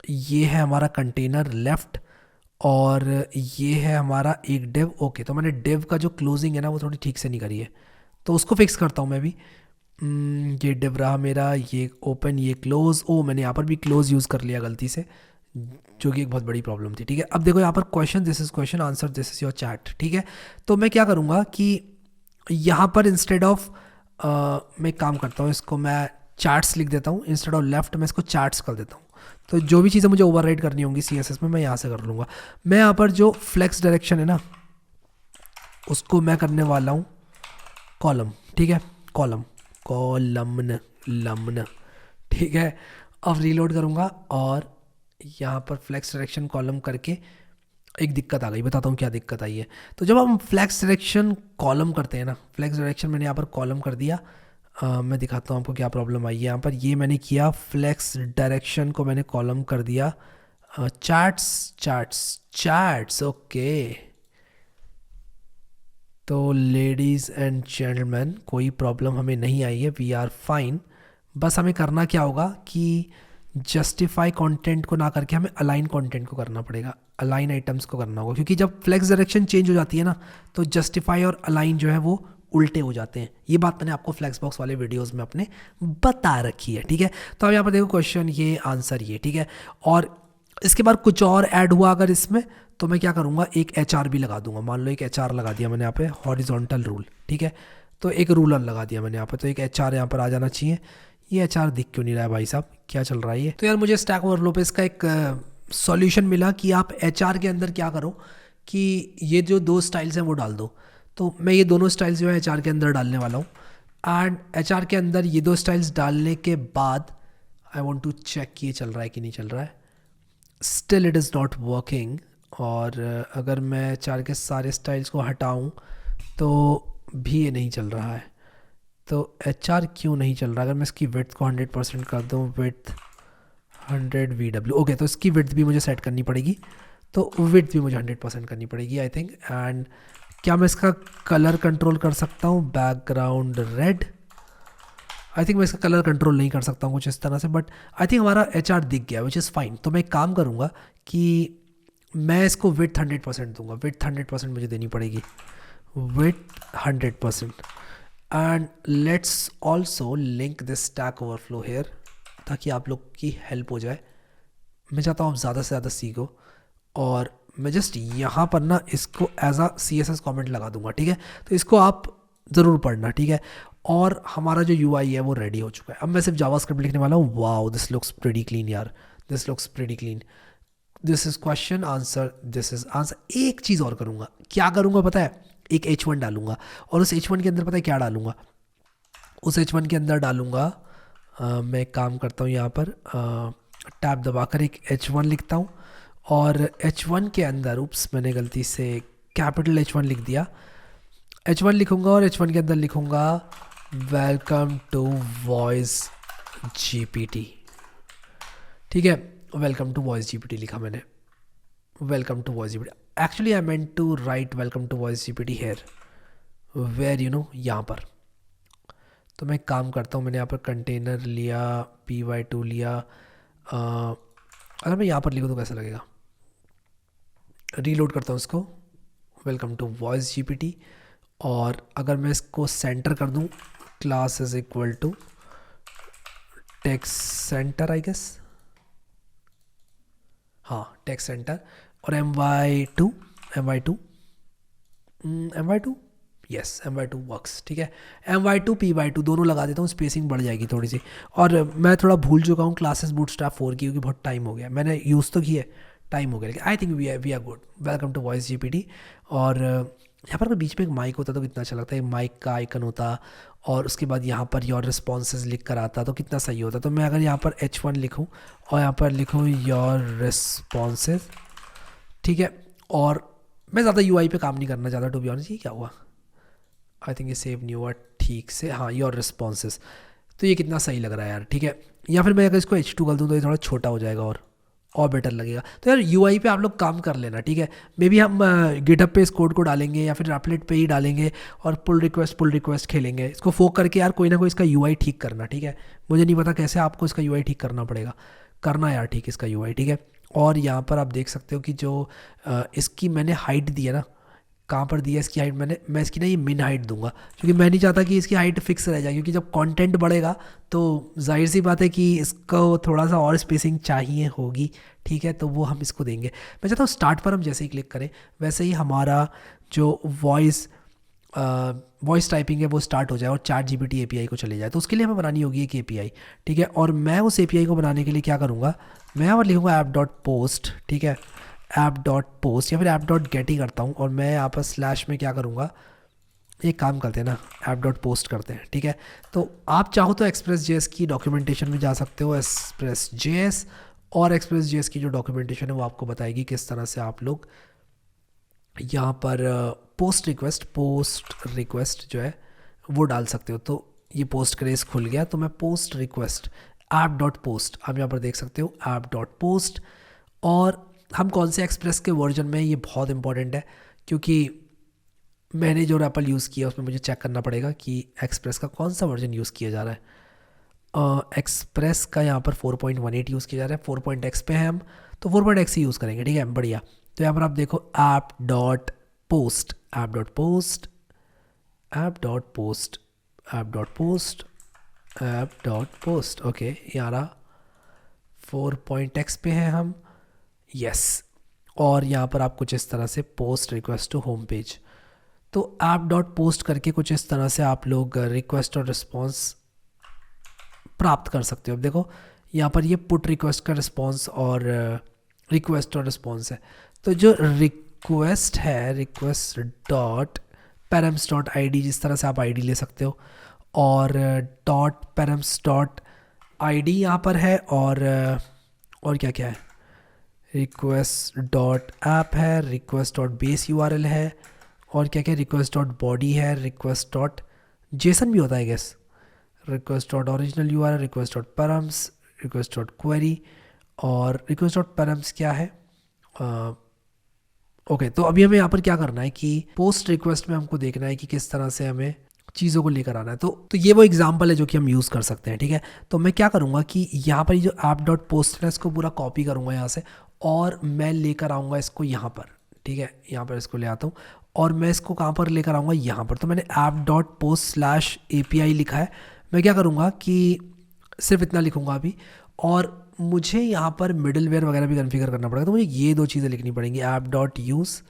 ये है हमारा कंटेनर लेफ़्ट और ये है हमारा एक डिव। ओके, तो मैंने डिव का जो क्लोजिंग है ना वो थोड़ी ठीक से नहीं करी है, तो उसको फिक्स करता हूँ मैं भी। ये डिव रहा मेरा, ये ओपन, ये क्लोज। ओ मैंने यहाँ पर भी क्लोज यूज़ कर लिया गलती से, जो कि एक बहुत बड़ी प्रॉब्लम थी, ठीक है। अब देखो यहाँ पर question, this is question, answer this is your chat, ठीक है। तो मैं क्या करूँगा कि यहाँ पर इंस्टेड ऑफ मैं एक काम करता हूँ, इसको मैं चार्ट्स लिख देता हूँ, इंस्टेड ऑफ लेफ्ट मैं इसको चार्ट्स कर देता हूँ। तो जो भी चीज़ें मुझे ओवरराइड करनी होंगी CSS में मैं यहाँ से कर लूँगा। मैं यहाँ पर जो फ्लेक्स डायरेक्शन है ना उसको मैं करने वाला हूँ कॉलम, ठीक है, कॉलम, कॉलमन, लमन, ठीक है। अब रीलोड करूँगा और यहाँ पर फ्लेक्स डायरेक्शन कॉलम करके एक दिक्कत आ गई, बताता हूँ क्या दिक्कत आई है। तो जब हम फ्लेक्स डायरेक्शन कॉलम करते हैं ना, फ्लेक्स डायरेक्शन मैंने यहाँ पर कॉलम कर दिया। मैं दिखाता हूँ आपको क्या प्रॉब्लम आई है यहाँ पर। ये मैंने किया, फ्लेक्स डायरेक्शन को मैंने कॉलम कर दिया। Charts, charts, charts, okay. तो लेडीज़ एंड जेंटलमैन कोई प्रॉब्लम हमें नहीं आई है, वी आर फाइन। बस हमें करना क्या होगा कि जस्टिफाई कंटेंट को ना करके हमें अलाइन कंटेंट को करना पड़ेगा, अलाइन आइटम्स को करना होगा। क्योंकि जब फ्लेक्स डायरेक्शन चेंज हो जाती है ना तो जस्टिफाई और अलाइन जो है वो उल्टे हो जाते हैं। ये बात मैंने आपको फ्लेक्स बॉक्स वाले वीडियोस में अपने बता रखी है, ठीक है। तो अब यहाँ पर देखो क्वेश्चन ये, आंसर ये, ठीक है। और इसके बाद कुछ और ऐड हुआ अगर इसमें, तो मैं क्या करूँगा, एक HR भी लगा दूंगा। मान लो एक HR लगा दिया मैंने यहाँ पे, हॉरिजॉन्टल रूल, ठीक है। तो एक रूलर लगा दिया मैंने यहाँ पे, तो एक HR यहाँ पर आ जाना चाहिए। ये HR दिख क्यों नहीं रहा है भाई साहब, क्या चल रहा है ये। तो यार मुझे स्टैक ओवरफ्लो पे इसका एक सॉल्यूशन मिला कि आप HR के अंदर क्या करो कि ये जो दो स्टाइल्स हैं वो डाल दो। तो मैं ये दोनों स्टाइल्स जो है HR के अंदर डालने वाला हूँ। एंड HR के अंदर ये दो स्टाइल्स डालने के बाद आई वॉन्ट टू चेक कि ये चल रहा है कि नहीं चल रहा है। Still it is not working. और अगर मैं HR के सारे स्टाइल्स को हटाऊँ तो भी ये नहीं चल रहा है। तो HR क्यों नहीं चल रहा? अगर मैं इसकी विड्थ को 100% कर दूँ, विड्थ 100 VW, ओके। तो इसकी विड्थ भी मुझे सेट करनी पड़ेगी, तो विड्थ भी मुझे 100% करनी पड़ेगी आई थिंक। एंड क्या मैं इसका कलर कंट्रोल कर सकता हूँ? Background red. आई थिंक मैं इसका कलर कंट्रोल नहीं कर सकता हूँ कुछ इस तरह से, बट आई थिंक हमारा HR दिख गया, विच इज़ फाइन। तो मैं एक काम करूँगा कि मैं इसको विड्थ 100% दूंगा। विड्थ 100% मुझे देनी पड़ेगी, width 100%। And let's also link this Stack Overflow here, ताकि आप लोग की हेल्प हो जाए। मैं चाहता हूँ आप ज़्यादा से ज़्यादा सीखो। और मैं जस्ट यहाँ पर ना इसको एज अ CSS कमेंट लगा दूंगा, ठीक है। तो इसको आप ज़रूर पढ़ना, ठीक है। और हमारा जो UI है वो रेडी हो चुका है। अब मैं सिर्फ जावास्क्रिप्ट लिखने वाला हूँ। Wow, this looks pretty clean यार, this looks pretty clean. This is question, answer, this is answer. एक चीज़ और करूँगा, क्या करूँगा पता है? एक H1 डालूंगा और उस H1 के अंदर पता है क्या डालूंगा? उस H1 के अंदर डालूंगा, मैं एक काम करता हूँ यहाँ पर टैब दबाकर एक H1 लिखता हूँ। और H1 के अंदर, उप्स मैंने गलती से कैपिटल H1 लिख दिया। H1 लिखूंगा और H1 के अंदर लिखूंगा वेलकम टू वॉइस GPT, ठीक है। वेलकम टू वॉइस GPT लिखा मैंने, welcome to voice GPT। Actually I meant to write welcome to voice GPT here, where you know, यहाँ पर। तो मैं काम करता हूँ, मैंने यहाँ पर कंटेनर लिया, py2 लिया, अगर मैं यहाँ पर लिखूँ तो कैसा लगेगा? रीलोड करता हूँ इसको, वेलकम टू वॉइस जीपीटी। और अगर मैं इसको सेंटर कर दूँ, class is equal to text centre I guess, हाँ टेक्स्ट सेंटर, और my2 my2 my2 yes my2 works, ठीक है। my2 py2 दोनों लगा देता हूँ, स्पेसिंग बढ़ जाएगी थोड़ी सी। और मैं थोड़ा भूल चुका हूँ क्लासेस बूटस्ट्रैप 4 की, क्योंकि बहुत टाइम हो गया, मैंने यूज़ तो की है, टाइम हो गया, लेकिन I think we are good. Welcome to voice GPT. और यहाँ पर अगर बीच में एक माइक होता तो कितना अच्छा लगता है, माइक का आइकन होता और उसके बाद यहाँ पर योर रिस्पॉन्सेज लिख कर आता तो कितना सही होता। तो मैं अगर यहाँ पर H1 लिखूँ और यहाँ पर लिखूँ योर रिस्पॉन्सेज, ठीक है। और मैं ज़्यादा यूआई पे काम नहीं करना चाहता, टू बी ऑनेस्ट। ये क्या हुआ? आई थिंक ये सेव नहीं हुआ ठीक से, हाँ योर रिस्पॉन्सेज। तो ये कितना सही लग रहा है यार, ठीक है। या फिर मैं अगर इसको H2 कर दूँ तो ये थोड़ा छोटा हो जाएगा और बेटर लगेगा। तो यार यूआई पे आप लोग काम कर लेना, ठीक है। मे बी हम गिटहब पे इस कोड को डालेंगे या फिर एप्लेट पे ही डालेंगे और पुल रिक्वेस्ट खेलेंगे। इसको फोक करके यार कोई ना कोई इसका यूआई ठीक करना, ठीक है। मुझे नहीं पता कैसे आपको इसका यूआई ठीक करना पड़ेगा, करना यार ठीक इसका यूआई, ठीक है। और यहाँ पर आप देख सकते हो कि जो इसकी मैंने हाइट दी है ना, कहाँ पर दिया इसकी हाइट मैं इसकी ना ये मिन हाइट दूंगा, क्योंकि मैं नहीं चाहता कि इसकी हाइट फिक्स रह जाए, क्योंकि जब कंटेंट बढ़ेगा तो जाहिर सी बात है कि इसको थोड़ा सा और स्पेसिंग चाहिए होगी, ठीक है। तो वो हम इसको देंगे। मैं चाहता हूँ स्टार्ट पर हम जैसे ही क्लिक करें वैसे ही हमारा जो वॉइस टाइपिंग है वो स्टार्ट हो जाए और चैट जीपीटी एपीआई को चले जाए। तो उसके लिए हमें बनानी होगी एक एपीआई, ठीक है। और मैं उस एपीआई को बनाने के लिए क्या करूँगा, मैं यहाँ पर लिखूँगा app.post, ठीक है, app.post या फिर app.get ही करता हूँ। और मैं यहाँ पर स्लैश में क्या करूँगा, एक काम करते हैं ना, app.post करते हैं, ठीक है। तो आप चाहो तो एक्सप्रेस की डॉक्यूमेंटेशन में जा सकते हो, एक्सप्रेस और एक्सप्रेस की जो डॉक्यूमेंटेशन है वो आपको बताएगी किस तरह से आप लोग यहाँ पर पोस्ट रिक्वेस्ट जो है वो डाल सकते हो। तो ये पोस्ट क्रेज खुल गया, तो मैं पोस्ट रिक्वेस्ट app.post, आप यहाँ पर देख सकते हो app.post। और हम कौन से एक्सप्रेस के वर्जन में, ये बहुत इंपॉर्टेंट है, क्योंकि मैंने जो रैपल यूज़ किया उसमें मुझे चेक करना पड़ेगा कि एक्सप्रेस का कौन सा वर्जन यूज़ किया जा रहा है। एक्सप्रेस का यहाँ पर 4.18 यूज़ किया जा रहा है, 4.x पे है हम, तो 4.x ही यूज़ करेंगे, ठीक है, बढ़िया। तो यहाँ पर आप देखो app.post ओके, यारा 4.x पे हैं हम, यस। और यहाँ पर आप कुछ इस तरह से post request to home page, तो app.post करके कुछ इस तरह से आप लोग रिक्वेस्ट और रिस्पॉन्स प्राप्त कर सकते हो। अब देखो यहाँ पर ये पुट रिक्वेस्ट का रिस्पॉन्स और रिक्वेस्ट और रिस्पॉन्स है। तो जो रिक्वेस्ट है, request dot params dot I D, जिस तरह से आप आईडी ले सकते हो, और dot params dot I D यहाँ पर है, और क्या क्या है, रिक्वेस्ट डॉट ऐप है, रिक्वेस्ट डॉट बेस यूआरएल है, और क्या क्या, रिक्वेस्ट डॉट बॉडी है, रिक्वेस्ट डॉट जेसन भी होता है guess, request dot original URL, request dot params, request dot query, और रिक्वेस्ट डॉट पैरम्स क्या है, ओके। तो अभी हमें यहाँ पर क्या करना है कि पोस्ट रिक्वेस्ट में हमको देखना है कि किस तरह से हमें चीज़ों को लेकर आना है। तो ये वो एग्जाम्पल है जो कि हम यूज़ कर सकते हैं, ठीक है। तो मैं क्या करूँगा कि यहाँ पर ये जो app.post है इसको पूरा कॉपी करूँगा यहाँ से, और मैं लेकर आऊँगा इसको यहाँ पर, ठीक है, यहाँ पर इसको ले आता हूँ और मैं इसको कहाँ पर लेकर आऊँगा, यहाँ पर। तो मैंने app.post/API लिखा है। मैं क्या करूँगा कि सिर्फ इतना लिखूँगा अभी, और मुझे यहाँ पर मिडलवेयर वगैरह भी कॉन्फ़िगर करना पड़ेगा। तो मुझे ये दो चीज़ें लिखनी पड़ेंगी, app.use,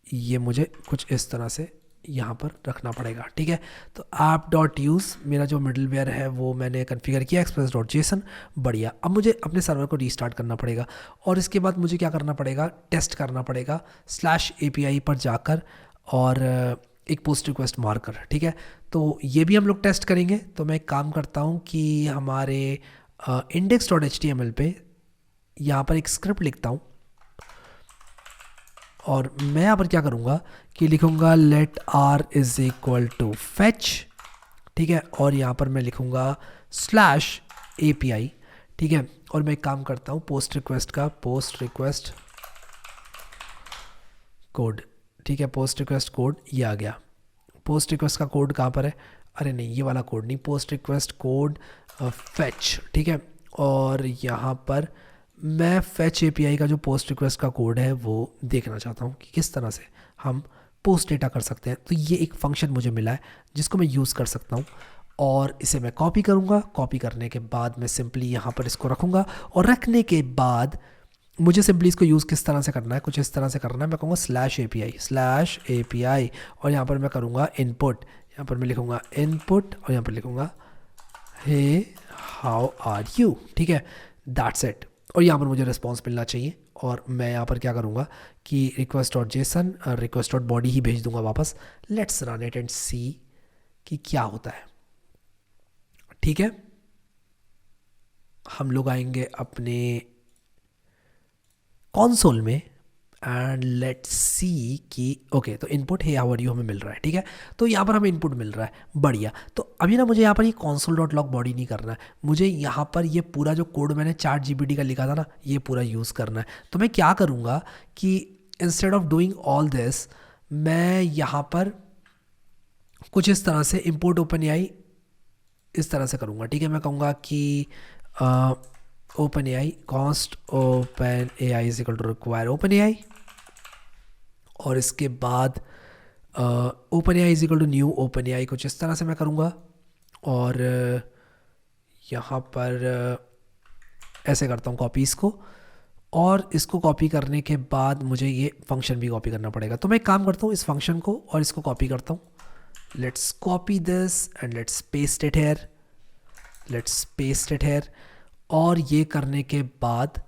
ये मुझे कुछ इस तरह से यहाँ पर रखना पड़ेगा, ठीक है। तो app.use मेरा जो मिडलवेयर है वो मैंने कॉन्फ़िगर किया, express.json, बढ़िया। अब मुझे अपने सर्वर को रीस्टार्ट करना पड़ेगा, और इसके बाद मुझे क्या करना पड़ेगा, टेस्ट करना पड़ेगा /API पर जाकर, और एक पोस्ट रिक्वेस्ट मारकर, ठीक है। तो ये भी हम लोग टेस्ट करेंगे। तो मैं एक काम करता हूँ कि हमारे index.html पे यहाँ पर एक स्क्रिप्ट लिखता हूँ, और मैं यहाँ पर क्या करूँगा कि लिखूँगा let r is equal to fetch, ठीक है, और यहाँ पर मैं लिखूँगा /API, ठीक है। और मैं एक काम करता हूँ, पोस्ट रिक्वेस्ट कोड, ठीक है, पोस्ट रिक्वेस्ट कोड ये आ गया। पोस्ट रिक्वेस्ट का कोड कहाँ पर है, अरे नहीं ये वाला कोड नहीं, पोस्ट रिक्वेस्ट कोड fetch, ठीक है। और यहाँ पर मैं फैच एपीआई का जो पोस्ट रिक्वेस्ट का कोड है वो देखना चाहता हूँ कि किस तरह से हम पोस्ट डेटा कर सकते हैं। तो ये एक फंक्शन मुझे मिला है जिसको मैं यूज़ कर सकता हूँ, और इसे मैं कॉपी करूँगा। कॉपी करने के बाद मैं सिंपली यहाँ पर इसको रखूँगा, और रखने के बाद मुझे सिंपली इसको यूज़ किस तरह से करना है, कुछ इस तरह से करना है। मैं कहूँगा स्लैश ए पी आई, और यहाँ पर मैं करूँगा इनपुट। यहाँ पर मैं लिखूँगा इनपुट, और यहाँ पर लिखूँगा हे हाउ आर यू। ठीक है, दैट्स इट। और यहाँ पर मुझे रिस्पॉन्स मिलना चाहिए, और मैं यहाँ पर क्या करूँगा कि request dot JSON request dot body ही भेज दूंगा वापस। Let's run it and see कि क्या होता है। ठीक है, हम लोग आएंगे अपने कॉन्सोल में एंड लेट्स सी कि ओके, तो इनपुट है हाउ आर यू हमें मिल रहा है। ठीक है, तो यहाँ पर हमें इनपुट मिल रहा है, बढ़िया। तो अभी ना मुझे यहाँ पर ये कॉन्सोल डॉट लॉग बॉडी नहीं करना है, मुझे यहाँ पर ये पूरा जो कोड मैंने चैट जीपीटी का लिखा था ना, ये पूरा यूज़ करना है। तो मैं क्या करूँगा कि instead of doing all this, मैं यहाँ पर कुछ इस तरह से इम्पोर्ट ओपन एआई इस तरह से करूँगा। ठीक है, मैं कहूँगा कि open AI const open AI is equal to require open AI, और इसके बाद open AI is equal to new open AI, कुछ इस तरह से मैं करूँगा। और यहाँ पर ऐसे करता हूँ कॉपी इसको, और इसको कॉपी करने के बाद मुझे ये फंक्शन भी कॉपी करना पड़ेगा। तो मैं एक काम करता हूँ, इस फंक्शन को और इसको कॉपी करता हूँ। Let's copy this and let's paste it here, और ये करने के बाद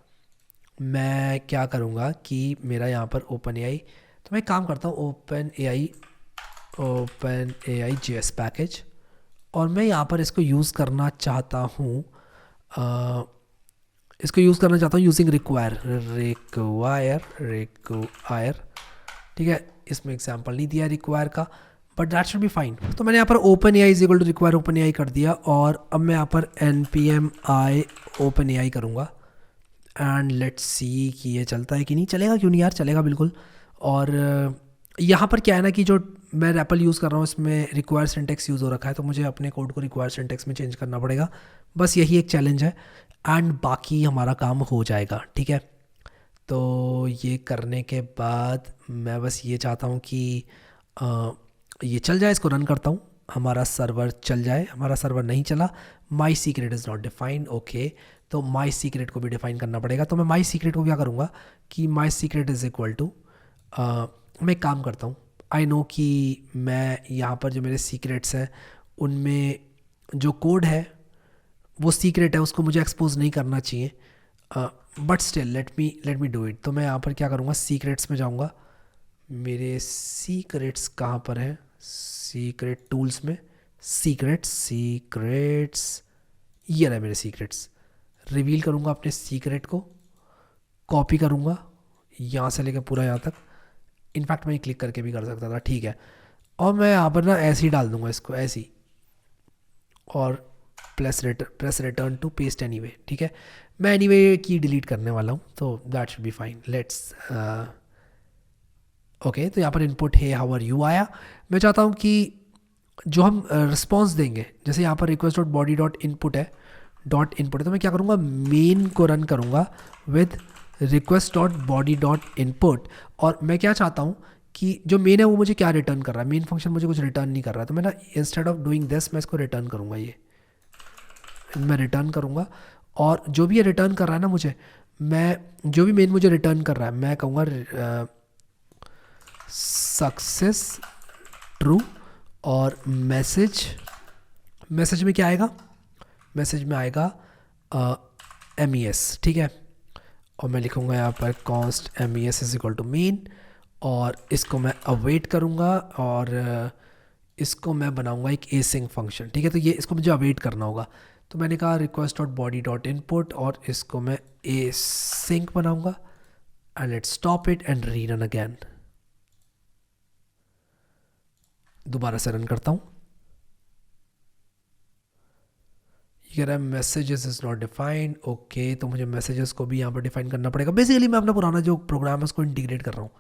मैं क्या करूँगा कि मेरा यहाँ पर ओपन एआई, तो मैं एक काम करता हूँ ओपन एआई जेएस पैकेज, और मैं यहाँ पर इसको यूज़ करना चाहता हूँ यूजिंग रिक्वायर। ठीक है, इसमें एग्जांपल नहीं दिया रिक्वायर का, but that should be fine. तो मैंने यहाँ पर open AI is equal to require open AI कर दिया, और अब मैं यहाँ पर npm i ओपन एआई करूँगा एंड लेट्स सी कि ये चलता है कि नहीं। चलेगा, क्यों नहीं यार, चलेगा बिल्कुल। और यहाँ पर क्या है ना कि जो मैं रैपल यूज़ कर रहा हूँ इसमें रिक्वायर सिंटेक्स यूज़ हो रखा है, तो मुझे अपने कोड को रिक्वायर सिंटेक्स में चेंज करना पड़ेगा। बस यही एक चैलेंज है, एंड बाकी हमारा काम हो जाएगा। ठीक है, तो ये करने के बाद मैं बस ये चाहता हूँ कि ये चल जाए। इसको रन करता हूँ, हमारा सर्वर चल जाए। हमारा सर्वर नहीं चला, माई secret is not defined. Okay, तो माई सीक्रेट को भी डिफाइन करना पड़ेगा। तो मैं माई सीक्रेट को क्या करूँगा कि my secret is equal to, मैं एक काम करता हूँ, आई नो कि मैं यहाँ पर जो मेरे सीक्रेट्स हैं उनमें जो कोड है वो सीक्रेट है, उसको मुझे एक्सपोज नहीं करना चाहिए, but still let me do it. तो मैं यहाँ पर क्या करूँगा, सीक्रेट्स में जाऊँगा। मेरे सीक्रेट्स कहाँ पर हैं, सीक्रेट टूल्स में, सीक्रेट्स, ये रहे मेरे सीक्रेट्स। रिवील करूँगा अपने सीक्रेट को, कॉपी करूँगा यहाँ से लेकर पूरा यहाँ तक। इनफैक्ट मैं क्लिक करके भी कर सकता था। ठीक है, और मैं यहाँ पर ना ऐसे ही डाल दूँगा इसको, ऐसे ही, और press return to paste anyway. ठीक है, मैं एनीवे की डिलीट करने वाला हूँ, तो that should be fine. Let's okay, तो यहाँ पर इनपुट है हाउ आर यू आया। मैं चाहता हूँ कि जो हम रिस्पॉन्स देंगे, जैसे यहाँ पर request dot body dot input है, तो मैं क्या करूँगा, मेन को रन करूँगा with request dot body dot input. और मैं क्या चाहता हूँ कि जो मेन है वो मुझे क्या रिटर्न कर रहा है, मेन फंक्शन मुझे कुछ रिटर्न नहीं कर रहा है। तो मैं ना इंस्टेड ऑफ डूइंग दिस मैं इसको रिटर्न करूँगा, ये मैं रिटर्न करूँगा। और जो भी ये रिटर्न कर रहा है ना मुझे, मैं जो भी मेन मुझे रिटर्न कर रहा है, मैं कहूँगा सक्सेस ट्रू, और मैसेज में क्या आएगा, मैसेज में आएगा MES। ठीक है, और मैं लिखूँगा यहाँ पर const MES is equal to main, और इसको मैं अवेट करूँगा, और इसको मैं बनाऊँगा एक एसिंग फंक्शन। ठीक है, तो ये इसको मुझे अवेट करना होगा। तो मैंने कहा request dot body dot input, और इसको मैं एसिंग बनाऊँगा, and let's stop it and rerun again. दोबारा से रन करता हूँ, ये कह रहा है messages is not defined. Okay, तो मुझे मैसेजेस को भी यहाँ पर डिफाइन करना पड़ेगा। बेसिकली मैं अपना पुराना जो प्रोग्राम है उसको इंटीग्रेट कर रहा हूँ,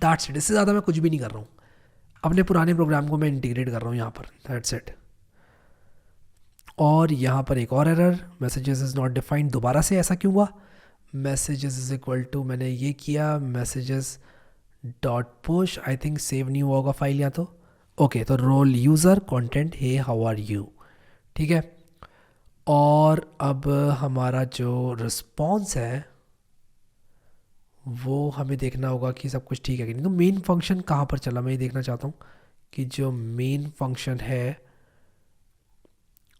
दैट्स इट। इससे ज़्यादा मैं कुछ भी नहीं कर रहा हूँ, अपने पुराने प्रोग्राम को मैं इंटीग्रेट कर रहा हूँ यहाँ पर, दैट्स इट। और यहाँ पर एक और error, messages is not defined. दोबारा से ऐसा क्यों हुआ, मैसेजेस इज इक्वल टू, मैंने ये किया messages dot push, I think save नहीं हुआ होगा फाइल या तो। ओके, तो role user content hey how are you, ठीक है। और अब हमारा जो रिस्पॉन्स है वो हमें देखना होगा कि सब कुछ ठीक है कि नहीं। तो मेन फंक्शन कहाँ पर चला, मैं ये देखना चाहता हूँ कि जो मेन फंक्शन है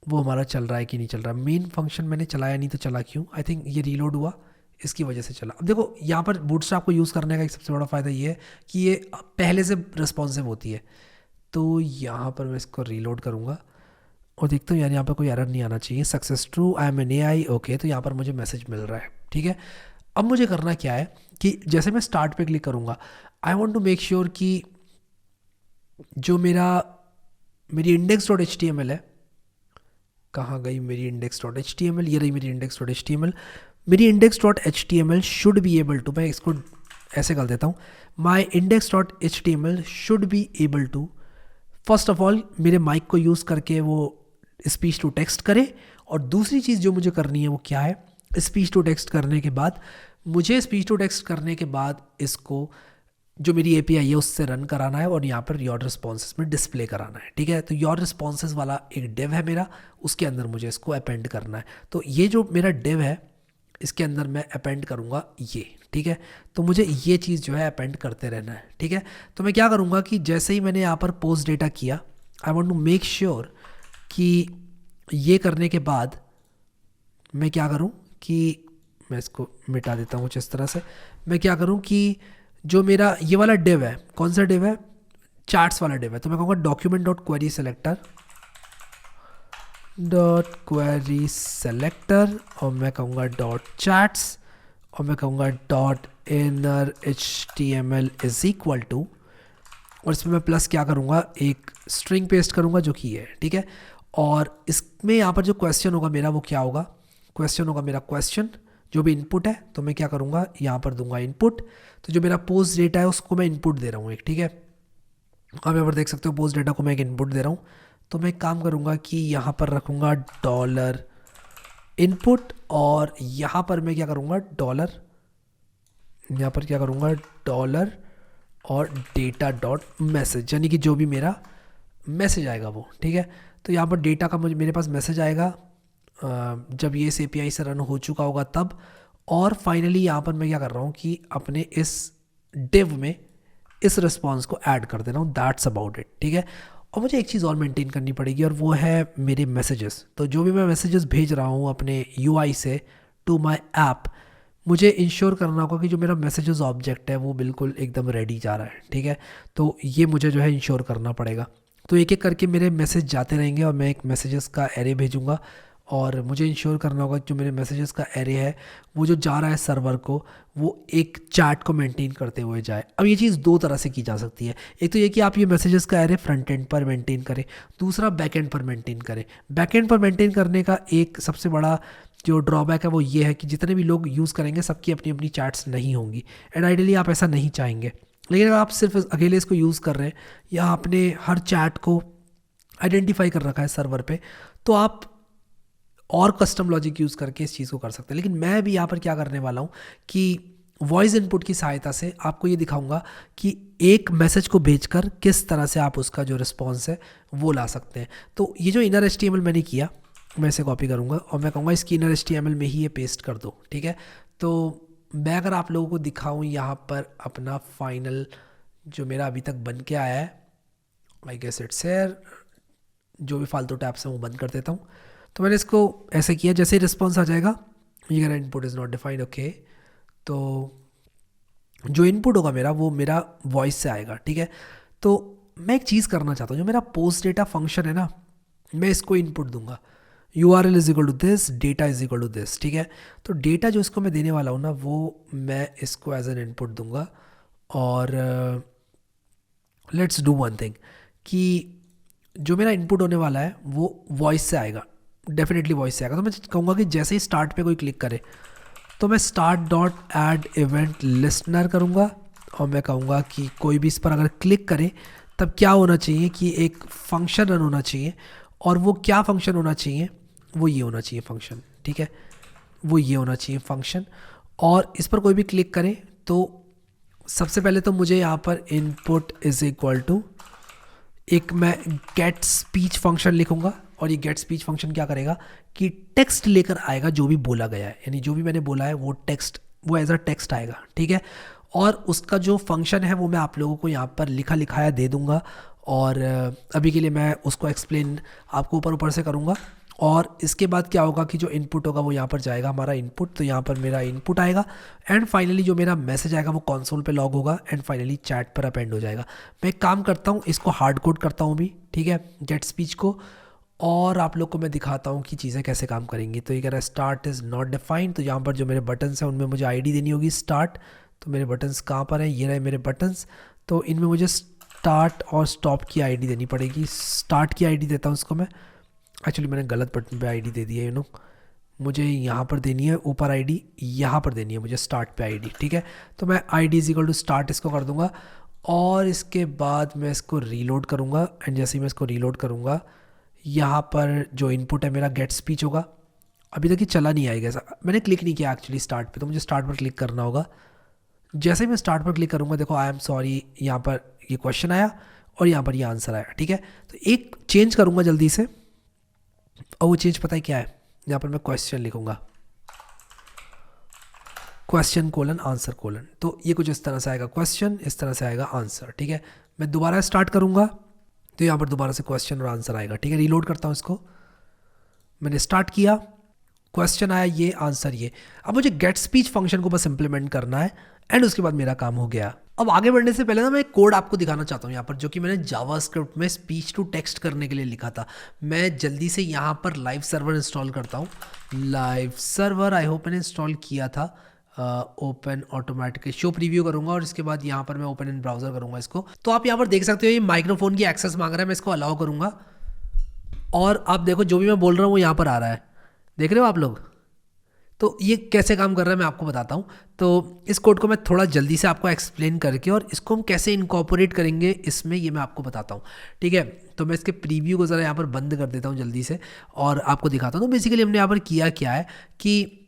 वो हमारा चल रहा है कि नहीं चल रहा। मेन फंक्शन मैंने चलाया नहीं तो चला क्यों, आई थिंक ये रीलोड हुआ इसकी वजह से चला। अब देखो यहाँ पर बूटस्ट्रैप को यूज़ करने का एक सबसे बड़ा फ़ायदा ये है कि ये पहले से रिस्पॉन्सिव होती है। तो यहाँ पर मैं इसको रीलोड करूँगा और देखता हूँ यार यहाँ पर कोई एरर नहीं आना चाहिए। Success true, I am an AI, okay. तो यहाँ पर मुझे मैसेज मिल रहा है, ठीक है। अब मुझे करना क्या है कि जैसे मैं स्टार्ट पे क्लिक करूँगा, I want to make sure कि जो मेरी index.html है, कहाँ गई मेरी index.html, ये रही मेरी index.html। मेरी index.html should be able to, मैं इसको ऐसे कर देता हूँ, my index.html should be able to first of all मेरे माइक को यूज़ करके वो स्पीच टू टेक्स्ट करे। और दूसरी चीज़ जो मुझे करनी है वो क्या है, स्पीच टू टेक्स्ट करने के बाद मुझे स्पीच टू टेक्स्ट करने के बाद इसको जो मेरी API है उससे रन कराना है और यहाँ पर योर रिस्पॉन्सेस में डिस्प्ले कराना है, ठीक है। तो योर रिस्पॉन्सेस वाला एक डिव है मेरा, उसके अंदर मुझे इसको अपेंड करना है। तो ये जो मेरा डिव है इसके अंदर मैं अपेंड करूँगा ये, ठीक है। तो मुझे ये चीज़ जो है अपेंड करते रहना है, ठीक है। तो मैं क्या करूँगा कि जैसे ही मैंने यहाँ पर पोस्ट डेटा किया, I want to make sure कि ये करने के बाद मैं क्या करूँ कि मैं इसको मिटा देता हूँ कुछ इस तरह से। मैं क्या करूँ कि जो मेरा ये वाला डिव है, कौन सा डिव है, चार्ट्स वाला डिव है। तो मैं कहूँगा document dot query selector dot query selector और मैं कहूँगा डॉट चैट्स और मैं कहूँगा dot inner HTML is equal to, और इसमें मैं प्लस क्या करूँगा, एक स्ट्रिंग पेस्ट करूँगा जो कि है, ठीक है। और इसमें यहाँ पर जो क्वेश्चन होगा मेरा वो क्या होगा, क्वेश्चन होगा मेरा क्वेश्चन जो भी इनपुट है। तो मैं क्या करूँगा, यहाँ पर दूंगा इनपुट। तो जो मेरा पोस्ट डेटा है उसको मैं इनपुट दे रहा हूँ एक, ठीक है। आप यहाँ पर देख सकते हो पोस्ट डेटा को मैं एक इनपुट दे रहा हूँ। तो मैं एक काम करूँगा कि यहाँ पर रखूँगा डॉलर इनपुट और यहाँ पर मैं क्या करूँगा डॉलर, यहाँ पर क्या करूँगा डॉलर और डेटा डॉट मैसेज, यानी कि जो भी मेरा मैसेज आएगा वो, ठीक है। तो यहाँ पर डेटा का मेरे पास मैसेज आएगा जब ये इस API से रन हो चुका होगा तब। और फाइनली यहाँ पर मैं क्या कर रहा हूँ कि अपने इस डिव में इस रिस्पॉन्स को ऐड कर दे रहा हूँ, दैट्स अबाउट इट, ठीक है। और मुझे एक चीज़ और मेंटेन करनी पड़ेगी और वो है मेरे मैसेजेस। तो जो भी मैं मैसेजेस भेज रहा हूँ अपने UI से टू माई ऐप, मुझे इंश्योर करना होगा कि जो मेरा मैसेजेस ऑब्जेक्ट है वो बिल्कुल एकदम रेडी जा रहा है, ठीक है। तो ये मुझे जो है इंश्योर करना पड़ेगा। तो एक एक करके मेरे मैसेज जाते रहेंगे और मैं एक मैसेजेस का एरे भेजूँगा और मुझे इंश्योर करना होगा कि जो मेरे मैसेजेस का एरे है वो जो जा रहा है सर्वर को वो एक चैट को मेंटेन करते हुए जाए। अब ये चीज़ दो तरह से की जा सकती है, एक तो ये कि आप ये मैसेजेस का एरे फ्रंट एंड पर मेंटेन करें, दूसरा बैक एंड पर मेंटेन करें। बैक एंड पर मेंटेन करने का एक सबसे बड़ा जो ड्रॉबैक है वो ये है कि जितने भी लोग यूज़ करेंगे सबकी अपनी अपनी चैट्स नहीं होंगी एंड आइडियली आप ऐसा नहीं चाहेंगे। लेकिन अगर आप सिर्फ अकेले इसको यूज़ कर रहे हैं या आपने हर चैट को आइडेंटिफाई कर रखा है सर्वर पे, तो आप और कस्टम लॉजिक यूज़ करके इस चीज़ को कर सकते हैं। लेकिन मैं भी यहाँ पर क्या करने वाला हूँ कि वॉइस इनपुट की सहायता से आपको ये दिखाऊंगा कि एक मैसेज को भेजकर किस तरह से आप उसका जो रिस्पॉन्स है वो ला सकते हैं। तो ये जो इनर HTML मैंने किया, मैं इसे कॉपी करूँगा और मैं कहूँगा इसकी इनर HTML में ही ये पेस्ट कर दो, ठीक है। तो मैं अगर आप लोगों को दिखाऊँ यहाँ पर अपना फाइनल जो मेरा अभी तक बन के आया है, आई गेस इट्स हियर, जो भी फालतू टैब्स हैं वो बंद कर देता हूँ। तो मैंने इसको ऐसे किया, जैसे ही रिस्पॉन्स आ जाएगा ये input is not defined, okay. तो जो इनपुट होगा मेरा वो मेरा वॉइस से आएगा, ठीक है। तो मैं एक चीज़ करना चाहता हूँ, जो मेरा पोस्ट डेटा फंक्शन है ना, मैं इसको इनपुट दूंगा URL is equal to this, data is equal to this, ठीक है। तो डेटा जो इसको मैं देने वाला हूँ ना वो मैं इसको एज एन इनपुट दूंगा। और लेट्स डू वन थिंग कि जो मेरा इनपुट होने वाला है वो वॉइस से आएगा, डेफिनेटली वॉइस से आएगा। तो मैं कहूँगा कि जैसे ही स्टार्ट पे कोई क्लिक करे तो मैं start dot add event listener करूँगा और मैं कहूँगा कि कोई भी इस पर अगर क्लिक करे तब क्या होना चाहिए कि एक फंक्शन रन होना चाहिए। और वो क्या फंक्शन होना चाहिए, वो ये होना चाहिए फंक्शन, ठीक है, वो ये होना चाहिए फंक्शन। और इस पर कोई भी क्लिक करें तो सबसे पहले तो मुझे यहाँ पर इनपुट इज इक्वल टू एक मैं गेट स्पीच फंक्शन लिखूंगा, और ये गेट स्पीच फंक्शन क्या करेगा कि टेक्स्ट लेकर आएगा जो भी बोला गया है, यानी जो भी मैंने बोला है वो टेक्स्ट, वो एज अ टेक्स्ट आएगा, ठीक है। और उसका जो फंक्शन है वो मैं आप लोगों को यहाँ पर लिखा लिखाया दे दूंगा, और अभी के लिए मैं उसको एक्सप्लेन आपको ऊपर ऊपर से करूँगा। और इसके बाद क्या होगा कि जो इनपुट होगा वो यहाँ पर जाएगा हमारा इनपुट, तो यहाँ पर मेरा इनपुट आएगा, एंड फाइनली जो मेरा मैसेज आएगा वो कंसोल पे लॉग होगा, एंड फाइनली चैट पर अपेंड हो जाएगा। मैं एक काम करता हूँ, इसको हार्ड कोड करता हूँ भी, ठीक है, गेट स्पीच को, और आप लोग को मैं दिखाता हूँ कि चीज़ें कैसे काम करेंगी। तो ये कह रहा है स्टार्ट इज़ नॉट डिफाइंड, तो यहाँ पर जो मेरे बटन्स हैं उनमें मुझे आईडी देनी होगी स्टार्ट। तो मेरे बटन्स कहाँ पर हैं, ये रहे मेरे बटन्स, तो इनमें मुझे स्टार्ट और स्टॉप की आईडी देनी पड़ेगी। स्टार्ट की आईडी देता हूँ उसको मैं, एक्चुअली मैंने गलत बटन पे आईडी दे दी है, मुझे यहाँ पर देनी है ऊपर आईडी, यहाँ पर देनी है मुझे स्टार्ट पे आईडी, ठीक है। तो मैं ID is equal to start इसको कर दूंगा, और इसके बाद मैं इसको रीलोड करूँगा, एंड जैसे ही मैं इसको रीलोड करूँगा यहाँ पर जो इनपुट है मेरा गेट स्पीच होगा। अभी तक ये चला नहीं आएगा, ऐसा मैंने क्लिक नहीं किया एक्चुअली स्टार्ट पे, तो मुझे स्टार्ट पर क्लिक करना होगा। जैसे ही मैं स्टार्ट पर क्लिक करूँगा, देखो आई एम सॉरी, यहाँ पर ये क्वेश्चन आया और यहाँ पर ये आंसर आया, ठीक है। तो एक चेंज करूँगा जल्दी से, और वो चेंज पता है क्या है, यहाँ पर मैं क्वेश्चन लिखूँगा, क्वेश्चन कोलन आंसर कोलन, तो ये कुछ इस तरह से आएगा क्वेश्चन, इस तरह से आएगा आंसर, ठीक है। मैं दोबारा स्टार्ट करूँगा तो यहाँ पर दोबारा से क्वेश्चन और आंसर आएगा, ठीक है। रीलोड करता हूँ इसको, मैंने स्टार्ट किया, क्वेश्चन आया, ये आंसर ये। अब मुझे गेट स्पीच फंक्शन को बस इंप्लीमेंट करना है, एंड उसके बाद मेरा काम हो गया। अब आगे बढ़ने से पहले ना मैं एक कोड आपको दिखाना चाहता हूँ यहाँ पर, जो कि मैंने जावास्क्रिप्ट में स्पीच टू टेक्स्ट करने के लिए लिखा था। मैं जल्दी से यहाँ पर लाइव सर्वर इंस्टॉल करता हूँ। लाइव सर्वर आई होप मैंने इंस्टॉल किया था। ओपन ऑटोमेटिकली शो प्रीव्यू करूंगा, और इसके बाद यहाँ पर मैं ओपन इन ब्राउजर करूंगा इसको। तो आप यहाँ पर देख सकते हो ये माइक्रोफोन की एक्सेस मांग रहा है, मैं इसको अलाउ करूंगा, और आप देखो जो भी मैं बोल रहा हूँ वो यहाँ पर आ रहा है, देख रहे हो आप लोग। तो ये कैसे काम कर रहा है मैं आपको बताता हूँ। तो इस कोड को मैं थोड़ा जल्दी से आपको एक्सप्लेन करके, और इसको हम कैसे इनकॉर्पोरेट करेंगे इसमें, ये मैं आपको बताता हूँ, ठीक है। तो मैं इसके प्रीव्यू को ज़रा यहाँ पर बंद कर देता हूँ जल्दी से, और आपको दिखाता हूँ। तो बेसिकली हमने यहाँ पर किया क्या है कि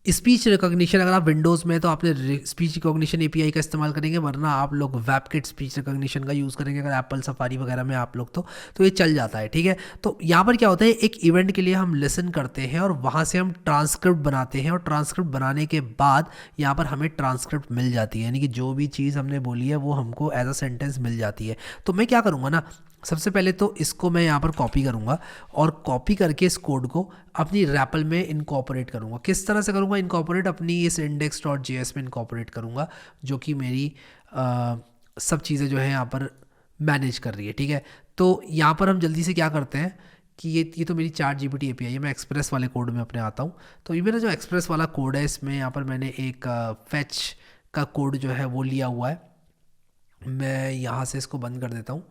स्पीच रिकॉग्निशन, अगर आप विंडोज़ में तो आपने स्पीच रिकॉग्निशन एपीआई का इस्तेमाल करेंगे, वरना आप लोग वेबकिट स्पीच रिकॉग्निशन का यूज़ करेंगे, अगर एप्पल सफारी वगैरह में आप लोग तो ये चल जाता है, ठीक है। तो यहाँ पर क्या होता है, एक इवेंट के लिए हम लिसन करते हैं, और वहाँ से हम ट्रांसक्रिप्ट बनाते हैं, और ट्रांसक्रिप्ट बनाने के बाद यहाँ पर हमें ट्रांसक्रिप्ट मिल जाती है, यानी कि जो भी चीज़ हमने बोली है वो हमको एज अ सेंटेंस मिल जाती है। तो मैं क्या करूँगा ना, सबसे पहले तो इसको मैं यहाँ पर कॉपी करूँगा, और कॉपी करके इस कोड को अपनी रैपल में इनकॉर्पोरेट करूँगा। किस तरह से करूँगा इनकॉर्पोरेट, अपनी इस index.js में इनकॉर्पोरेट करूँगा, जो कि मेरी सब चीज़ें जो है यहाँ पर मैनेज कर रही है, ठीक है। तो यहाँ पर हम जल्दी से क्या करते हैं कि ये तो मेरी चैट जीपीटी एपीआई है। मैं एक्सप्रेस वाले कोड में अपने आता हूँ। तो ये मेरा जो एक्सप्रेस वाला कोड है, इसमें यहाँ पर मैंने एक फैच का कोड जो है वो लिया हुआ है। मैं यहाँ से इसको बंद कर देता हूँ।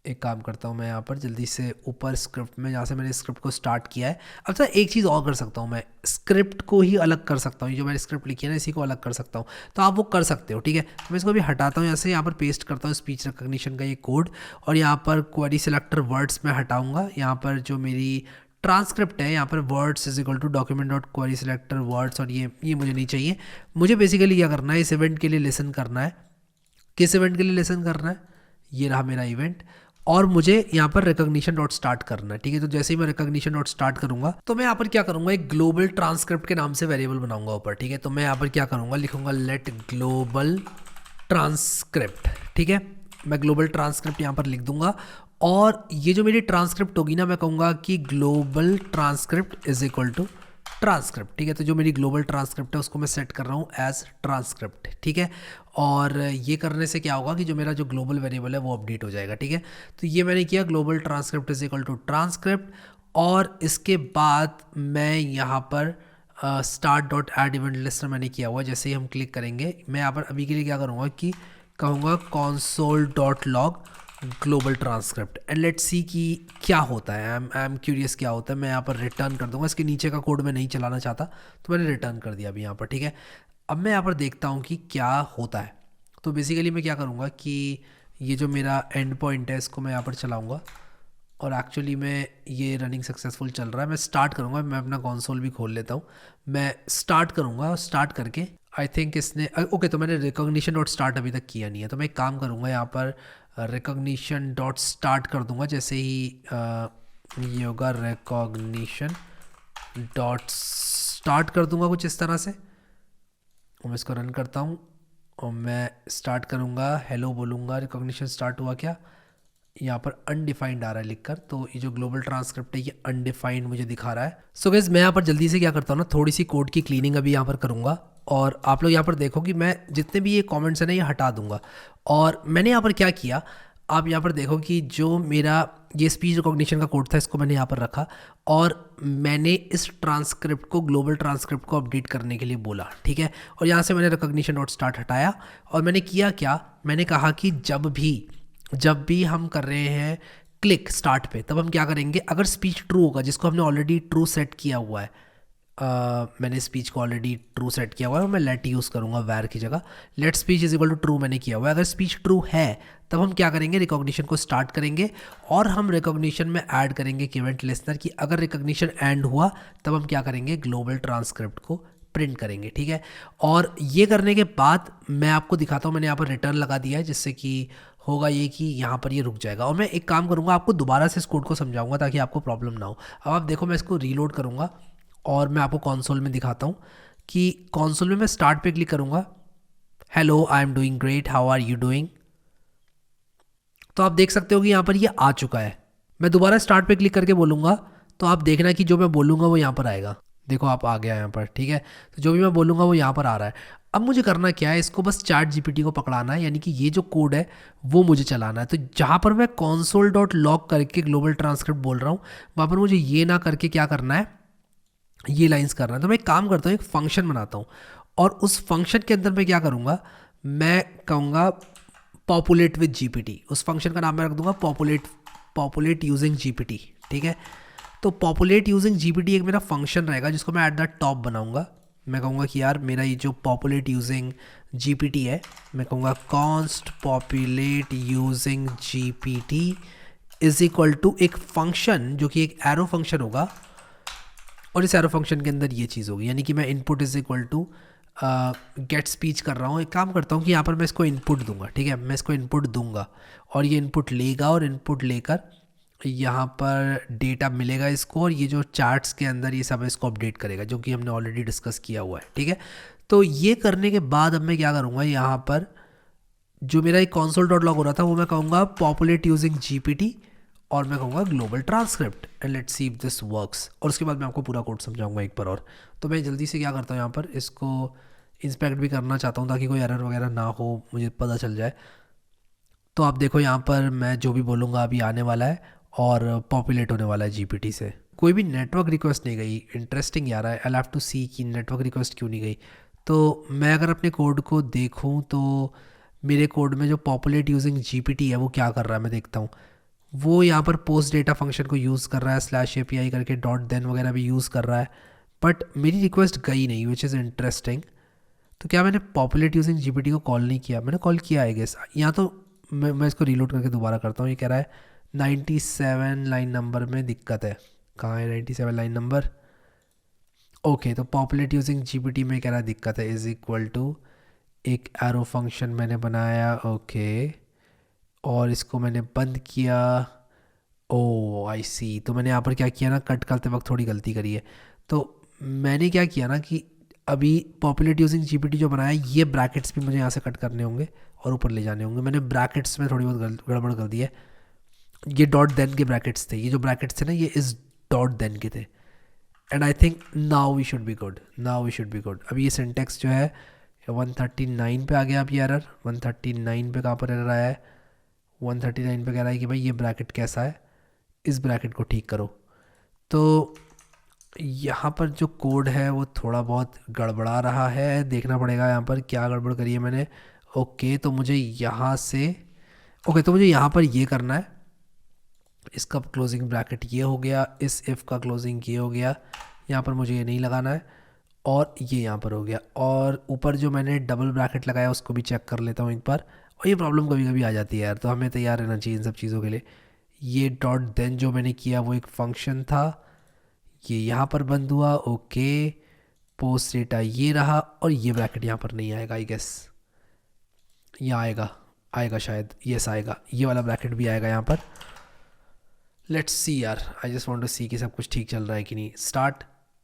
एक काम करता हूँ मैं यहाँ पर जल्दी से ऊपर स्क्रिप्ट में, जहाँ से मैंने स्क्रिप्ट को स्टार्ट किया है। अब सर एक चीज़ और कर सकता हूँ, मैं स्क्रिप्ट को ही अलग कर सकता हूँ। जो मैंने स्क्रिप्ट लिखी है ना, इसी को अलग कर सकता हूँ, तो आप वो कर सकते हो, ठीक है। तो मैं इसको भी हटाता हूँ, ऐसे यहाँ पर पेस्ट करता हूँ स्पीच रिकॉग्निशन का ये कोड, और यहाँ पर क्वेरी सिलेक्टर वर्ड्स में हटाऊँगा। यहाँ पर जो मेरी ट्रांसक्रिप्ट है, यहाँ पर words is equal to document dot query selector words, और ये मुझे नहीं चाहिए। मुझे बेसिकली क्या करना है, इस इवेंट के लिए लिसन करना है। किस इवेंट के लिए लिसन करना है, ये रहा मेरा इवेंट, और मुझे यहाँ पर रिकॉग्निशन डॉट स्टार्ट करना है, ठीक है। तो जैसे ही मैं रिकॉग्निशन डॉट स्टार्ट करूंगा, तो मैं यहाँ पर क्या करूंगा, एक ग्लोबल ट्रांसक्रिप्ट के नाम से वेरिएबल बनाऊंगा ऊपर, ठीक है। तो मैं यहाँ पर क्या करूंगा, लिखूंगा लेट ग्लोबल ट्रांसक्रिप्ट, ठीक है। मैं ग्लोबल ट्रांसक्रिप्ट यहाँ पर लिख दूंगा, और ये जो मेरी ट्रांसक्रिप्ट होगी ना, मैं कहूँगा कि global transcript is equal to transcript, ठीक है। तो जो मेरी ग्लोबल ट्रांसक्रिप्ट है उसको मैं सेट कर रहा हूँ एज ट्रांसक्रिप्ट, ठीक है। और ये करने से क्या होगा कि जो मेरा जो ग्लोबल वेरिएबल है वो अपडेट हो जाएगा, ठीक है। तो ये मैंने किया, global transcript is equal to transcript, और इसके बाद मैं यहाँ पर start dot add event listener मैंने किया हुआ। जैसे ही हम क्लिक करेंगे, मैं यहाँ पर अभी के लिए क्या करूँगा कि कहूँगा console dot log global transcript, and let's see कि क्या होता है। आई एम क्यूरियस क्या होता है। मैं यहाँ पर रिटर्न कर दूंगा, इसके नीचे का कोड मैं नहीं चलाना चाहता, तो मैंने रिटर्न कर दिया अभी यहाँ पर, ठीक है। अब मैं यहाँ पर देखता हूँ कि क्या होता है। तो बेसिकली मैं क्या करूँगा कि ये जो मेरा एंड पॉइंट है इसको मैं यहाँ पर चलाऊँगा, और एक्चुअली में ये रनिंग सक्सेसफुल चल रहा है। मैं स्टार्ट करूँगा, मैं अपना कंसोल भी खोल लेता हूँ। मैं स्टार्ट करूँगा, स्टार्ट करके आई थिंक इसने ओके, तो मैंने रिकॉग्निशन डॉट स्टार्ट अभी तक किया नहीं है, तो मैं एक काम करूँगा यहाँ पर रिकॉग्निशन डॉट स्टार्ट कर दूँगा। जैसे ही ये होगा रिकॉग्निशन डॉट स्टार्ट कर दूँगा कुछ इस तरह से। और मैं इसको रन करता हूँ और मैं स्टार्ट करूँगा, हेलो बोलूँगा, रिकॉग्निशन स्टार्ट हुआ क्या? यहाँ पर अनडिफाइंड आ रहा है लिखकर, तो ये जो ग्लोबल ट्रांसक्रिप्ट है ये अनडिफाइंड मुझे दिखा रहा है। सो गाइस मैं यहाँ पर जल्दी से क्या करता हूँ ना, थोड़ी सी कोड की क्लीनिंग अभी यहाँ पर करूँगा और आप लोग यहाँ पर देखो कि मैं जितने भी ये कमेंट्स हैं ना ये हटा दूंगा। और मैंने यहाँ पर क्या किया, आप यहाँ पर देखो कि जो मेरा ये स्पीच रिकॉग्निशन का कोड था इसको मैंने यहाँ पर रखा और मैंने इस ट्रांसक्रिप्ट को, ग्लोबल ट्रांसक्रिप्ट को अपडेट करने के लिए बोला, ठीक है। और यहाँ से मैंने रिकॉग्निशन डॉट स्टार्ट हटाया और मैंने किया क्या, मैंने कहा कि जब भी हम कर रहे हैं क्लिक स्टार्ट पे, तब हम क्या करेंगे, अगर स्पीच ट्रू होगा, जिसको हमने ऑलरेडी ट्रू सेट किया हुआ है, मैंने स्पीच को ऑलरेडी ट्रू सेट किया हुआ है और मैं लेट यूज़ करूँगा वैर की जगह। Let speech is equal to true मैंने किया हुआ है। अगर स्पीच ट्रू है तब हम क्या करेंगे, रिकॉग्निशन को स्टार्ट करेंगे और हम रिकॉग्निशन में ऐड करेंगे इवेंट लिस्नर की। अगर रिकॉग्निशन एंड हुआ तब हम क्या करेंगे, ग्लोबल ट्रांसक्रिप्ट को प्रिंट करेंगे, ठीक है। और ये करने के बाद मैं आपको दिखाता हूँ, मैंने यहाँ पर रिटर्न लगा दिया है जिससे कि होगा ये कि यहाँ पर ये रुक जाएगा। और मैं एक काम करूँगा, आपको दोबारा से इस कोड को समझाऊंगा ताकि आपको प्रॉब्लम ना हो। अब आप देखो, मैं इसको रीलोड करूँगा और मैं आपको कंसोल में दिखाता हूँ कि कंसोल में मैं स्टार्ट पे क्लिक करूँगा, hello I am doing great, how are you doing. तो आप देख सकते हो कि यहाँ पर ये आ चुका है। मैं दोबारा स्टार्ट पे क्लिक करके बोलूँगा तो आप देखना कि जो मैं बोलूँगा वो यहाँ पर आएगा। देखो आप आ गया यहाँ पर, ठीक है। तो जो भी मैं बोलूँगा वो यहाँ पर आ रहा है। अब मुझे करना क्या है, इसको बस चैट जीपीटी को पकड़ाना है, यानी कि ये जो कोड है वो मुझे चलाना है। तो जहाँ पर मैं console डॉट लॉग करके ग्लोबल ट्रांसक्रिप्ट बोल रहा हूँ, वहाँ पर मुझे ये ना करके क्या करना है, ये लाइंस करना है। तो मैं एक काम करता हूँ, एक फंक्शन बनाता हूँ और उस फंक्शन के अंदर मैं क्या करूँगा, मैं कहूँगा पॉपुलेट विद जीपीटी। उस फंक्शन का नाम मैं रख दूंगा पॉपुलेट यूजिंग जीपीटी, ठीक है। तो पॉपुलेट यूजिंग जीपीटी एक मेरा फंक्शन रहेगा जिसको मैं एट द टॉप बनाऊंगा। मैं कहूँगा कि यार मेरा ये जो पॉपुलेट यूजिंग जीपीटी है, मैं कहूँगा const populate using GPT is equal to एक फंक्शन जो कि एक एरो फंक्शन होगा और इस एरो फंक्शन के अंदर ये चीज़ होगी, यानी कि मैं input is equal to get speech कर रहा हूँ। एक काम करता हूँ कि यहाँ पर मैं इसको इनपुट दूंगा, ठीक है। मैं इसको इनपुट दूंगा और ये इनपुट लेगा और इनपुट लेकर यहाँ पर डेटा मिलेगा इसको, और ये जो चार्ट्स के अंदर ये सब इसको अपडेट करेगा जो कि हमने ऑलरेडी डिस्कस किया हुआ है, ठीक है। तो ये करने के बाद अब मैं क्या करूँगा, यहाँ पर जो मेरा एक console डॉट लॉग हो रहा था वो मैं कहूँगा पॉपुलेट यूजिंग जीपीटी और मैं कहूँगा global transcript and let's see if this works. और उसके बाद मैं आपको पूरा कोड समझाऊंगा एक बार और। तो मैं जल्दी से क्या करता हूँ, यहाँ पर इसको इंस्पेक्ट भी करना चाहता हूँ ताकि कोई एरर वगैरह ना हो, मुझे पता चल जाए। तो आप देखो यहाँ पर मैं जो भी बोलूँगा अभी आने वाला है और पॉपुलेट होने वाला है जीपीटी से। कोई भी नेटवर्क रिक्वेस्ट नहीं गई, इंटरेस्टिंग यार है। आई हैव टू सी कि नेटवर्क रिक्वेस्ट क्यों नहीं गई। तो मैं अगर अपने कोड को देखूँ तो मेरे कोड में जो पॉपुलेट यूजिंग जीपीटी है वो क्या कर रहा है, मैं देखता हूँ। वो यहाँ पर पोस्ट डेटा फंक्शन को यूज़ कर रहा है, स्लैश एपीआई करके डॉट देन वगैरह भी यूज़ कर रहा है, बट मेरी रिक्वेस्ट गई नहीं, विच इज़ इंटरेस्टिंग। तो क्या मैंने पॉपुलेट यूजिंग जीपीटी को कॉल नहीं किया? मैंने कॉल किया आई गेस। यहाँ तो मैं इसको रीलोड करके दोबारा करता हूँ। ये कह रहा है 97 लाइन नंबर में दिक्कत है। कहाँ है 97 लाइन नंबर? ओके, तो पॉपुलेट यूजिंग जीपीटी में कह रहा है दिक्कत है, इज इक्वल टू एक एरो फंक्शन मैंने बनाया, ओके, और इसको मैंने बंद किया। ओ आई सी। तो मैंने यहाँ पर क्या किया ना, कट करते वक्त थोड़ी गलती करी है। तो मैंने क्या किया ना कि अभी पॉपुलेट यूजिंग जीपीटी जो बनाया, ये ब्रैकेट्स भी मुझे यहाँ से कट करने होंगे और ऊपर ले जाने होंगे। मैंने ब्रैकेट्स में थोड़ी बहुत गड़बड़ कर दी है। ये डॉट देन के ब्रैकेट्स थे, ये जो ब्रैकेट्स थे ना ये इस डॉट देन के थे। And I think now we should be good, now we should be good. अभी ये सिंटेक्स जो है 139 पे आ गया। अब ये एरर 139 पे कहाँ पर एरर आया है? 139 पे कह रहा है कि भाई ये ब्रैकेट कैसा है, इस ब्रैकेट को ठीक करो। तो यहाँ पर जो कोड है वो थोड़ा बहुत गड़बड़ा रहा है, देखना पड़ेगा यहाँ पर क्या गड़बड़ करी है मैंने। ओके, तो मुझे यहाँ से तो मुझे यहाँ पर ये करना है, इसका क्लोजिंग ब्रैकेट ये हो गया, इस इफ़ का क्लोजिंग ये हो गया, यहाँ पर मुझे ये नहीं लगाना है, और ये यहाँ पर हो गया। और ऊपर जो मैंने डबल ब्रैकेट लगाया उसको भी चेक कर लेता हूँ एक बार। और ये प्रॉब्लम कभी कभी आ जाती है यार, तो हमें तैयार रहना चाहिए इन सब चीज़ों के लिए। ये डॉट देन जो मैंने किया वो एक फंक्शन था, ये यहाँ पर बंद हुआ, ओके। पोस्ट डेटा ये रहा, और ये ब्रैकेट यहाँ पर नहीं आएगा आई गेस, यहाँ आएगा, आएगा शायद, यस आएगा, ये वाला ब्रैकेट भी आएगा यहाँ पर। लेट्स सी यार, आई जस्ट वांट टू सी कि सब कुछ ठीक चल रहा है कि नहीं। Start.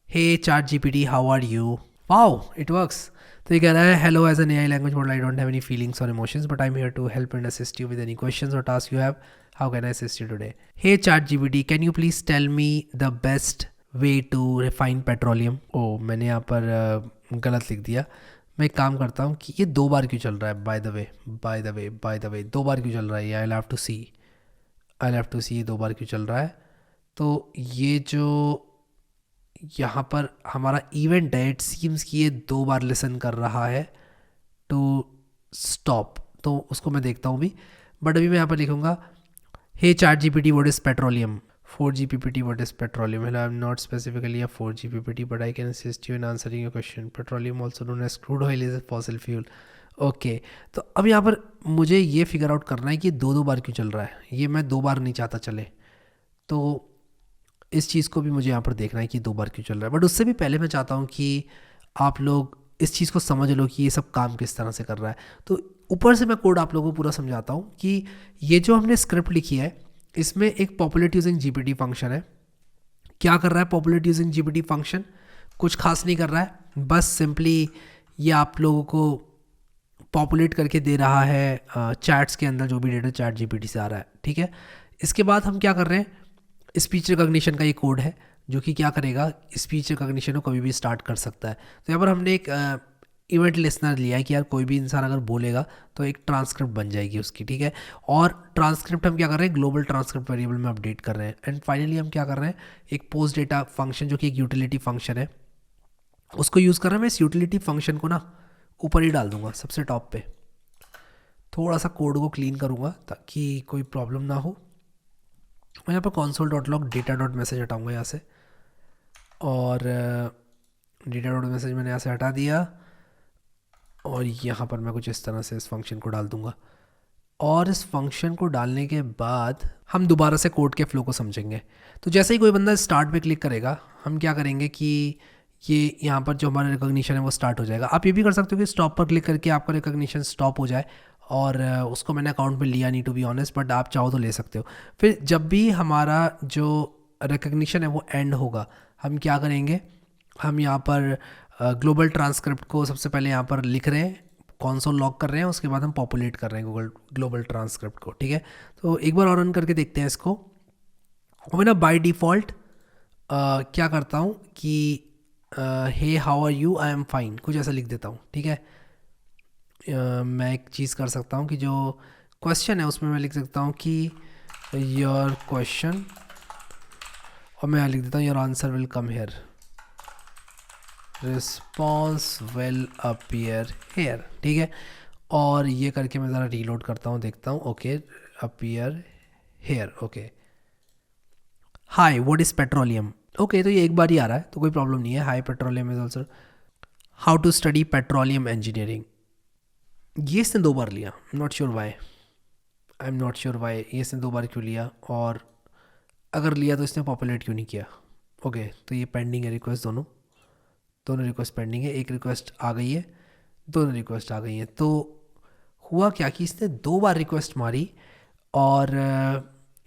Hey ChatGPT how are you. Wow it works. तो ये कह रहा है hello as an AI language model I don't have any feelings और emotions but I am here to help and assist you with any questions और task you have, how can I assist you today. Hey chat GPT can you please tell me the best way to refine petroleum. ओ मैंने यहाँ पर गलत लिख दिया। मैं एक काम करता हूँ कि ये 2 बार क्यों चल रहा है, by the way by the way by the way 2 बार क्यों चल रहा है, I have to see, I have to see ये 2 बार क्यों चल रहा है। तो ये जो यहाँ पर हमारा इवेंट है, इट सीम्स कि ये 2 बार लिसन कर रहा है टू स्टॉप, तो उसको मैं देखता हूँ भी। बट अभी मैं यहाँ पर लिखूँगा hey ChatGPT what is petroleum, 4G PPT what is petroleum? Hello, I'm not specifically a 4G PPT but I can assist you in answering your question. Petroleum also known as crude oil is a fossil fuel. Okay तो अब यहाँ पर मुझे ये figure out करना है कि 2 बार क्यों चल रहा है, ये मैं 2 बार नहीं चाहता चले, तो इस चीज़ को भी मुझे यहाँ पर देखना है कि 2 बार क्यों चल रहा है। बट उससे भी पहले मैं चाहता हूँ कि आप लोग इस चीज़ को समझ लो कि ये सब काम किस तरह से कर रहा है। तो ऊपर से मैं कोड आप लोगों को पूरा समझाता हूँ कि ये जो हमने स्क्रिप्ट लिखी है इसमें एक पॉपुलेट यूजिंग जीपीटी फंक्शन है। क्या कर रहा है पॉपुलेट यूजिंग जीपीटी फंक्शन, कुछ खास नहीं कर रहा है, बस सिंपली ये आप लोगों को पॉपुलेट करके दे रहा है चैट्स के अंदर जो भी डेटा चैट जीपीटी से आ रहा है, ठीक है। इसके बाद हम क्या कर रहे हैं, स्पीच रिकॉग्निशन का ये कोड है जो कि क्या करेगा, स्पीच रिकॉग्निशन को कभी भी स्टार्ट कर सकता है। तो यहाँ पर हमने एक इवेंट लिसनर लिया है कि यार कोई भी इंसान अगर बोलेगा तो एक ट्रांसक्रिप्ट बन जाएगी उसकी, ठीक है। और ट्रांसक्रिप्ट हम क्या कर रहे हैं, ग्लोबल ट्रांसक्रिप्ट वेरिएबल में अपडेट कर रहे हैं। एंड फाइनली हम क्या कर रहे हैं, एक पोस्ट डेटा फंक्शन जो कि एक यूटिलिटी फंक्शन है उसको यूज़ कर रहे हैं। मैं इस यूटिलिटी फंक्शन को ना ऊपर ही डाल दूंगा सबसे टॉप पे, थोड़ा सा कोड को क्लीन करूँगा ताकि कोई प्रॉब्लम ना हो। मैं यहाँ पर console.log data.message हटाऊँगा यहाँ से, और data.message मैंने यहाँ से हटा दिया, और यहाँ पर मैं कुछ इस तरह से इस फंक्शन को डाल दूँगा। और इस फंक्शन को डालने के बाद हम दोबारा से कोड के फ्लो को समझेंगे। तो जैसे ही कोई बंदा स्टार्ट पे क्लिक करेगा हम क्या करेंगे कि ये यहाँ पर जो हमारा रिकॉग्निशन है वो स्टार्ट हो जाएगा। आप ये भी कर सकते हो कि स्टॉप पर क्लिक करके आपका रिकॉग्निशन स्टॉप हो जाए, और उसको मैंने अकाउंट में लिया नहीं टू बी ऑनेस्ट, बट आप चाहो तो ले सकते हो। फिर जब भी हमारा जो रिकॉग्निशन है वो एंड होगा हम क्या करेंगे, हम यहाँ पर ग्लोबल ट्रांसक्रिप्ट को सबसे पहले यहाँ पर लिख रहे हैं, कॉन्सोल लॉक कर रहे हैं, उसके बाद हम पॉपुलेट कर रहे हैं ग्लोबल ट्रांसक्रिप्ट को, ठीक है। तो एक बार और रन करके देखते हैं इसको। और मैं ना बाय डिफ़ॉल्ट क्या करता हूँ कि hey how are you, I am fine, कुछ ऐसा लिख देता हूँ, ठीक है। मैं एक चीज़ कर सकता हूँ कि जो क्वेश्चन है उसमें मैं लिख सकता हूँ कि योर क्वेश्चन, और मैं यहाँ लिख देता हूँ your answer will come here, response will appear here, ठीक है। और ये करके मैं ज़रा रीलोड करता हूँ, देखता हूँ, okay appear here, okay. Hi what is petroleum, okay तो ये एक बार ही आ रहा है तो कोई प्रॉब्लम नहीं है। Hi petroleum is also, how to study petroleum engineering, ये इसने 2 बार लिया, not sure why, I am not sure why ये इसने 2 बार क्यों लिया, और अगर लिया तो इसने पॉपुलेट क्यों नहीं किया। ओके तो ये पेंडिंग है रिक्वेस्ट, दोनों रिक्वेस्ट पेंडिंग है, एक रिक्वेस्ट आ गई है, दोनों रिक्वेस्ट आ गई हैं। तो हुआ क्या कि इसने 2 बार रिक्वेस्ट मारी, और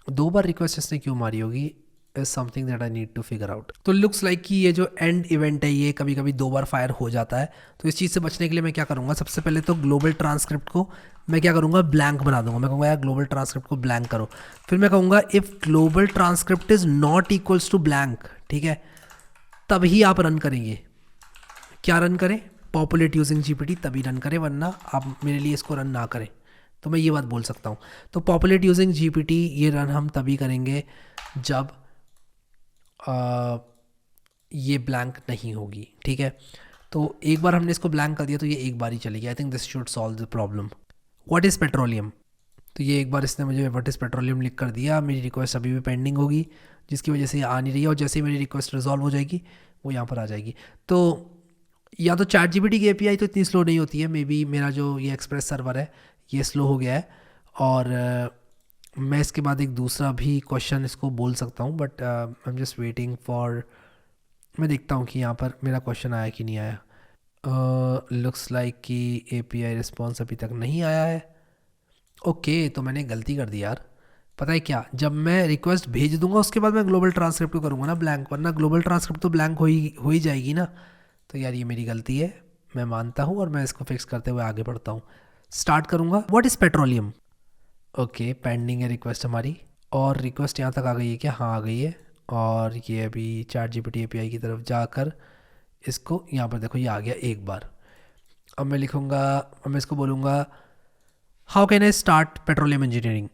2 बार रिक्वेस्ट इसने क्यों मारी होगी is something that I need to figure out. तो लुक्स लाइक कि ये जो एंड इवेंट है ये कभी कभी 2 बार फायर हो जाता है। तो इस चीज़ से बचने के लिए मैं क्या करूँगा, सबसे पहले तो ग्लोबल ट्रांसक्रिप्ट को मैं क्या करूँगा, ब्लैंक बना दूंगा। मैं कहूँगा यार ग्लोबल ट्रांसक्रिप्ट को ब्लैंक करो, फिर मैं कहूँगा if global transcript is not equals to blank, ठीक है, तभी आप रन करेंगे। क्या रन करें, पॉपुलेट यूजिंग जीपीटी तभी रन करें, वरना आप मेरे लिए इसको रन ना करें। तो मैं ये बात बोल सकता हूँ। तो पॉपुलेट यूजिंग जीपीटी ये रन हम तभी करेंगे जब ये ब्लैंक नहीं होगी, ठीक है। तो एक बार हमने इसको ब्लैंक कर दिया तो ये एक बार ही चलेगी। I think this should solve the problem. What is petroleum, तो ये एक बार इसने मुझे व्हाट इज़ पेट्रोलियम लिख कर दिया, मेरी रिक्वेस्ट अभी भी पेंडिंग होगी जिसकी वजह से ये आ नहीं रही है, और जैसे ही मेरी रिक्वेस्ट रिजॉल्व हो जाएगी वो यहाँ पर आ जाएगी। तो या तो चैट जीपीटी की एपीआई तो इतनी स्लो नहीं होती है, मे बी मेरा जो ये एक्सप्रेस सर्वर है ये स्लो हो गया है, और मैं इसके बाद एक दूसरा भी क्वेश्चन इसको बोल सकता हूँ, but I am just waiting for, मैं देखता हूँ कि यहाँ पर मेरा क्वेश्चन आया कि नहीं आया। लुक्स लाइक कि API रिस्पॉन्स अभी तक नहीं आया है। ओके, तो मैंने गलती कर दी यार। पता है क्या, जब मैं रिक्वेस्ट भेज दूंगा उसके बाद मैं ग्लोबल ट्रांसक्रिप्ट को करूँगा ना ब्लैंक, वरना ग्लोबल ट्रांसक्रिप्ट तो ब्लैंक हो ही जाएगी ना। तो यार ये मेरी गलती है, मैं मानता हूँ, और मैं इसको फिक्स करते हुए आगे बढ़ता हूँ। स्टार्ट करूँगा। What is petroleum? Okay, pending है रिक्वेस्ट हमारी, और रिक्वेस्ट यहाँ तक आ गई है क्या? हाँ, आ गई है। और ये अभी ChatGPT API की तरफ जाकर इसको, यहाँ पर देखो ये आ गया एक बार। अब मैं लिखूँगा, अब मैं इसको बोलूँगा how can I start petroleum engineering.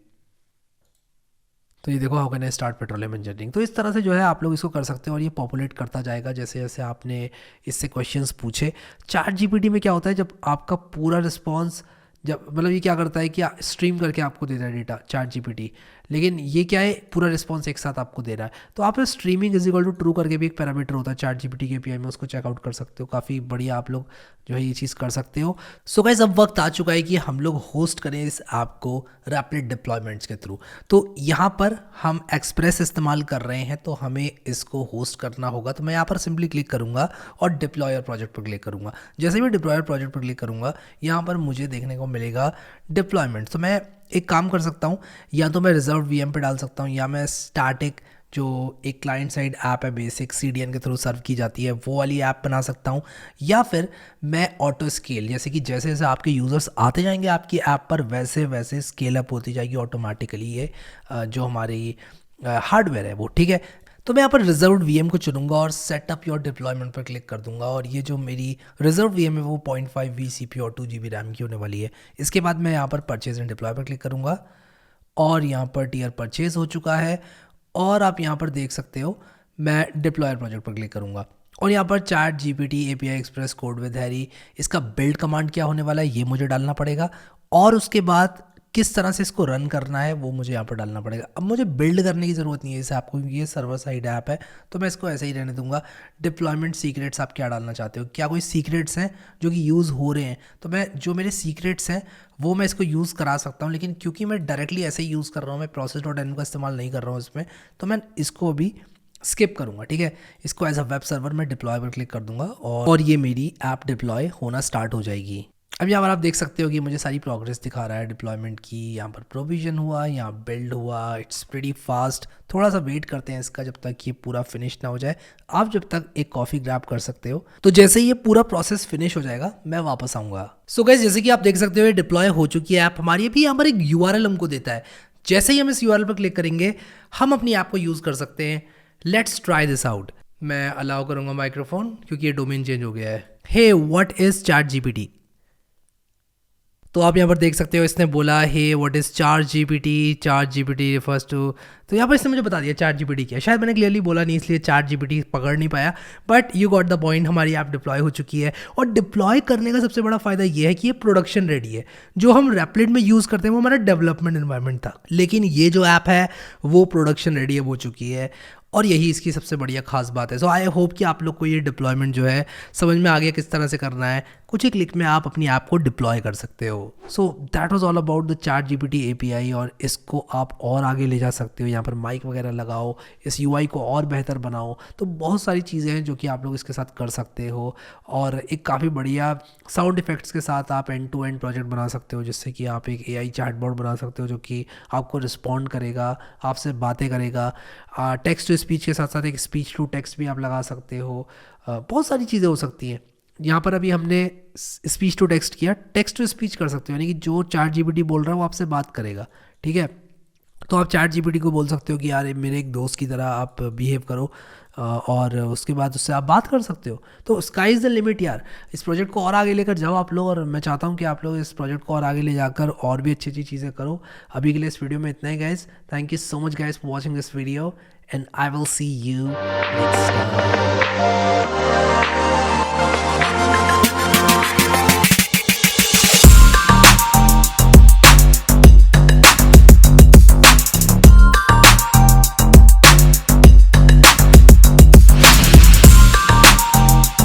तो ये देखो, how can I start petroleum engineering. तो इस तरह से जो है आप लोग इसको कर सकते हो, और ये पॉपुलेट करता जाएगा जैसे जैसे आपने इससे क्वेश्चंस पूछे। ChatGPT में क्या होता है, जब आपका पूरा रिस्पॉन्स, जब मतलब ये क्या करता है कि स्ट्रीम करके आपको देता है डेटा ChatGPT, लेकिन ये क्या है, पूरा रिस्पॉन्स एक साथ आपको दे रहा है। तो आप streaming is equal to true करके भी एक पैरामीटर होता है ChatGPT के API में, उसको चेकआउट कर सकते हो। काफ़ी बढ़िया आप लोग जो है ये चीज़ कर सकते हो। सो गाइस, अब वक्त आ चुका है कि हम लोग होस्ट करें इस ऐप को रैपिड डिप्लॉयमेंट्स के थ्रू। तो यहाँ पर हम एक्सप्रेस इस्तेमाल कर रहे हैं, तो हमें इसको होस्ट करना होगा। तो मैं यहाँ पर सिंपली क्लिक करूँगा और डिप्लॉयर प्रोजेक्ट पर क्लिक करूँगा। जैसे भी डिप्लॉयर प्रोजेक्ट पर क्लिक करूँगा, यहाँ पर मुझे देखने को मिलेगा डिप्लॉयमेंट। तो मैं एक काम कर सकता हूँ, या तो मैं रिजर्व VM पे डाल सकता हूँ, या मैं स्टैटिक जो एक क्लाइंट साइड ऐप है बेसिक CDN के थ्रू सर्व की जाती है, वो वाली ऐप बना सकता हूँ। या फिर मैं ऑटो स्केल, जैसे कि जैसे जैसे आपके यूज़र्स आते जाएंगे आपकी ऐप पर, वैसे वैसे स्केल अप होती जाएगी ऑटोमेटिकली ये जो हमारी हार्डवेयर है वो, ठीक है। तो मैं यहाँ पर रिजर्व VM को चुनूंगा और सेटअप योर डिप्लॉयमेंट पर क्लिक कर दूंगा, और ये जो मेरी रिजर्व VM है वो 0.5 CPU और 2 GB रैम की होने वाली है। इसके बाद मैं यहाँ पर परचेज एंड डिप्लॉय पर क्लिक करूँगा, और यहाँ पर टियर परचेज हो चुका है। और आप यहाँ पर देख सकते हो, मैं डिप्लॉयर प्रोजेक्ट पर क्लिक करूँगा, और यहाँ पर ChatGPT API express code with Harry, इसका बिल्ड कमांड क्या होने वाला है ये मुझे डालना पड़ेगा, और उसके बाद किस तरह से इसको रन करना है वो मुझे यहाँ पर डालना पड़ेगा। अब मुझे बिल्ड करने की ज़रूरत नहीं है इस ऐप को, क्योंकि ये सर्वर साइड ऐप है, तो मैं इसको ऐसे ही रहने दूंगा। डिप्लॉयमेंट सीक्रेट्स आप क्या डालना चाहते हो, क्या कोई सीक्रेट्स हैं जो कि यूज़ हो रहे हैं? तो मैं जो मेरे सीक्रेट्स हैं वो मैं इसको यूज़ करा सकता हूँ, लेकिन क्योंकि मैं डायरेक्टली ऐसे ही यूज़ कर रहा हूँ, मैं process.env का इस्तेमाल नहीं कर रहा हूँ इसमें, तो मैं इसको अभी स्किप करूँगा, ठीक है। इसको एज अ वेब सर्वर मैं डिप्लॉय पर क्लिक कर दूंगा, और ये मेरी ऐप डिप्लॉय होना स्टार्ट हो जाएगी। अब यहाँ पर आप देख सकते हो कि मुझे सारी प्रोग्रेस दिखा रहा है डिप्लॉयमेंट की। यहाँ पर प्रोविजन हुआ, यहाँ बिल्ड हुआ, इट्स प्रीटी फास्ट। थोड़ा सा वेट करते हैं इसका जब तक ये पूरा फिनिश ना हो जाए। आप जब तक एक कॉफ़ी ग्रैब कर सकते हो, तो जैसे ही ये पूरा प्रोसेस फिनिश हो जाएगा मैं वापस आऊँगा। सो गाइस, जैसे कि आप देख सकते हो ये डिप्लॉय हो चुकी है ऐप हमारी। अभी यहाँ पर एक URL हमको देता है, जैसे ही हम इस URL पर क्लिक करेंगे हम अपनी ऐप को यूज़ कर सकते हैं। Let's try this out. मैं अलाउ करूँगा माइक्रोफोन, क्योंकि ये डोमेन चेंज हो गया है। Hey what is ChatGPT। तो आप यहाँ पर देख सकते हो इसने बोला hey what is ChatGPT refers to. तो यहाँ पर इसने मुझे बता दिया ChatGPT क्या है। शायद मैंने क्लियरली बोला नहीं, इसलिए ChatGPT पकड़ नहीं पाया, but you got the point. हमारी ऐप डिप्लॉय हो चुकी है, और डिप्लॉय करने का सबसे बड़ा फ़ायदा ये है कि ये प्रोडक्शन रेडी है। जो हम रैपिड में यूज़ करते हैं वो हमारा डेवलपमेंट एनवायरनमेंट था, लेकिन ये जो ऐप है वो प्रोडक्शन रेडी हो चुकी है, और यही इसकी सबसे बढ़िया खास बात है। सो आई होप कि आप लोग को ये डिप्लॉयमेंट जो है समझ में आ गया किस तरह से करना है। कुछ ही क्लिक में आप अपनी ऐप को डिप्लॉय कर सकते हो। So that was all about the ChatGPT API, और इसको आप और आगे ले जा सकते हो। यहाँ पर माइक वगैरह लगाओ, इस UI को और बेहतर बनाओ, तो बहुत सारी चीज़ें हैं जो कि आप लोग इसके साथ कर सकते हो। और एक काफ़ी बढ़िया साउंड इफेक्ट्स के साथ आप एंड टू एंड प्रोजेक्ट बना सकते हो, जिससे कि आप एक AI चैटबॉट बना सकते हो जो कि आपको रिस्पॉन्ड करेगा, आपसे बातें करेगा। टेक्स्ट टू स्पीच के साथ साथ एक स्पीच टू टेक्स्ट भी आप लगा सकते हो। बहुत सारी चीज़ें हो सकती हैं। यहाँ पर अभी हमने स्पीच टू टेक्स्ट किया, टेक्स्ट टू स्पीच कर सकते हो, यानी कि जो ChatGPT बोल रहा है वो आपसे बात करेगा, ठीक है। तो आप ChatGPT को बोल सकते हो कि यार मेरे एक दोस्त की तरह आप बिहेव करो, और उसके बाद उससे आप बात कर सकते हो। तो स्काई इज़ द लिमिट यार। इस प्रोजेक्ट को और आगे लेकर जाओ आप लोग, और मैं चाहता हूँ कि आप लोग इस प्रोजेक्ट को और आगे ले जाकर और भी अच्छी अच्छी चीज़ें करो। अभी के लिए इस वीडियो में इतना ही guys. Thank you so much guys for watching this video, and I will see you next time.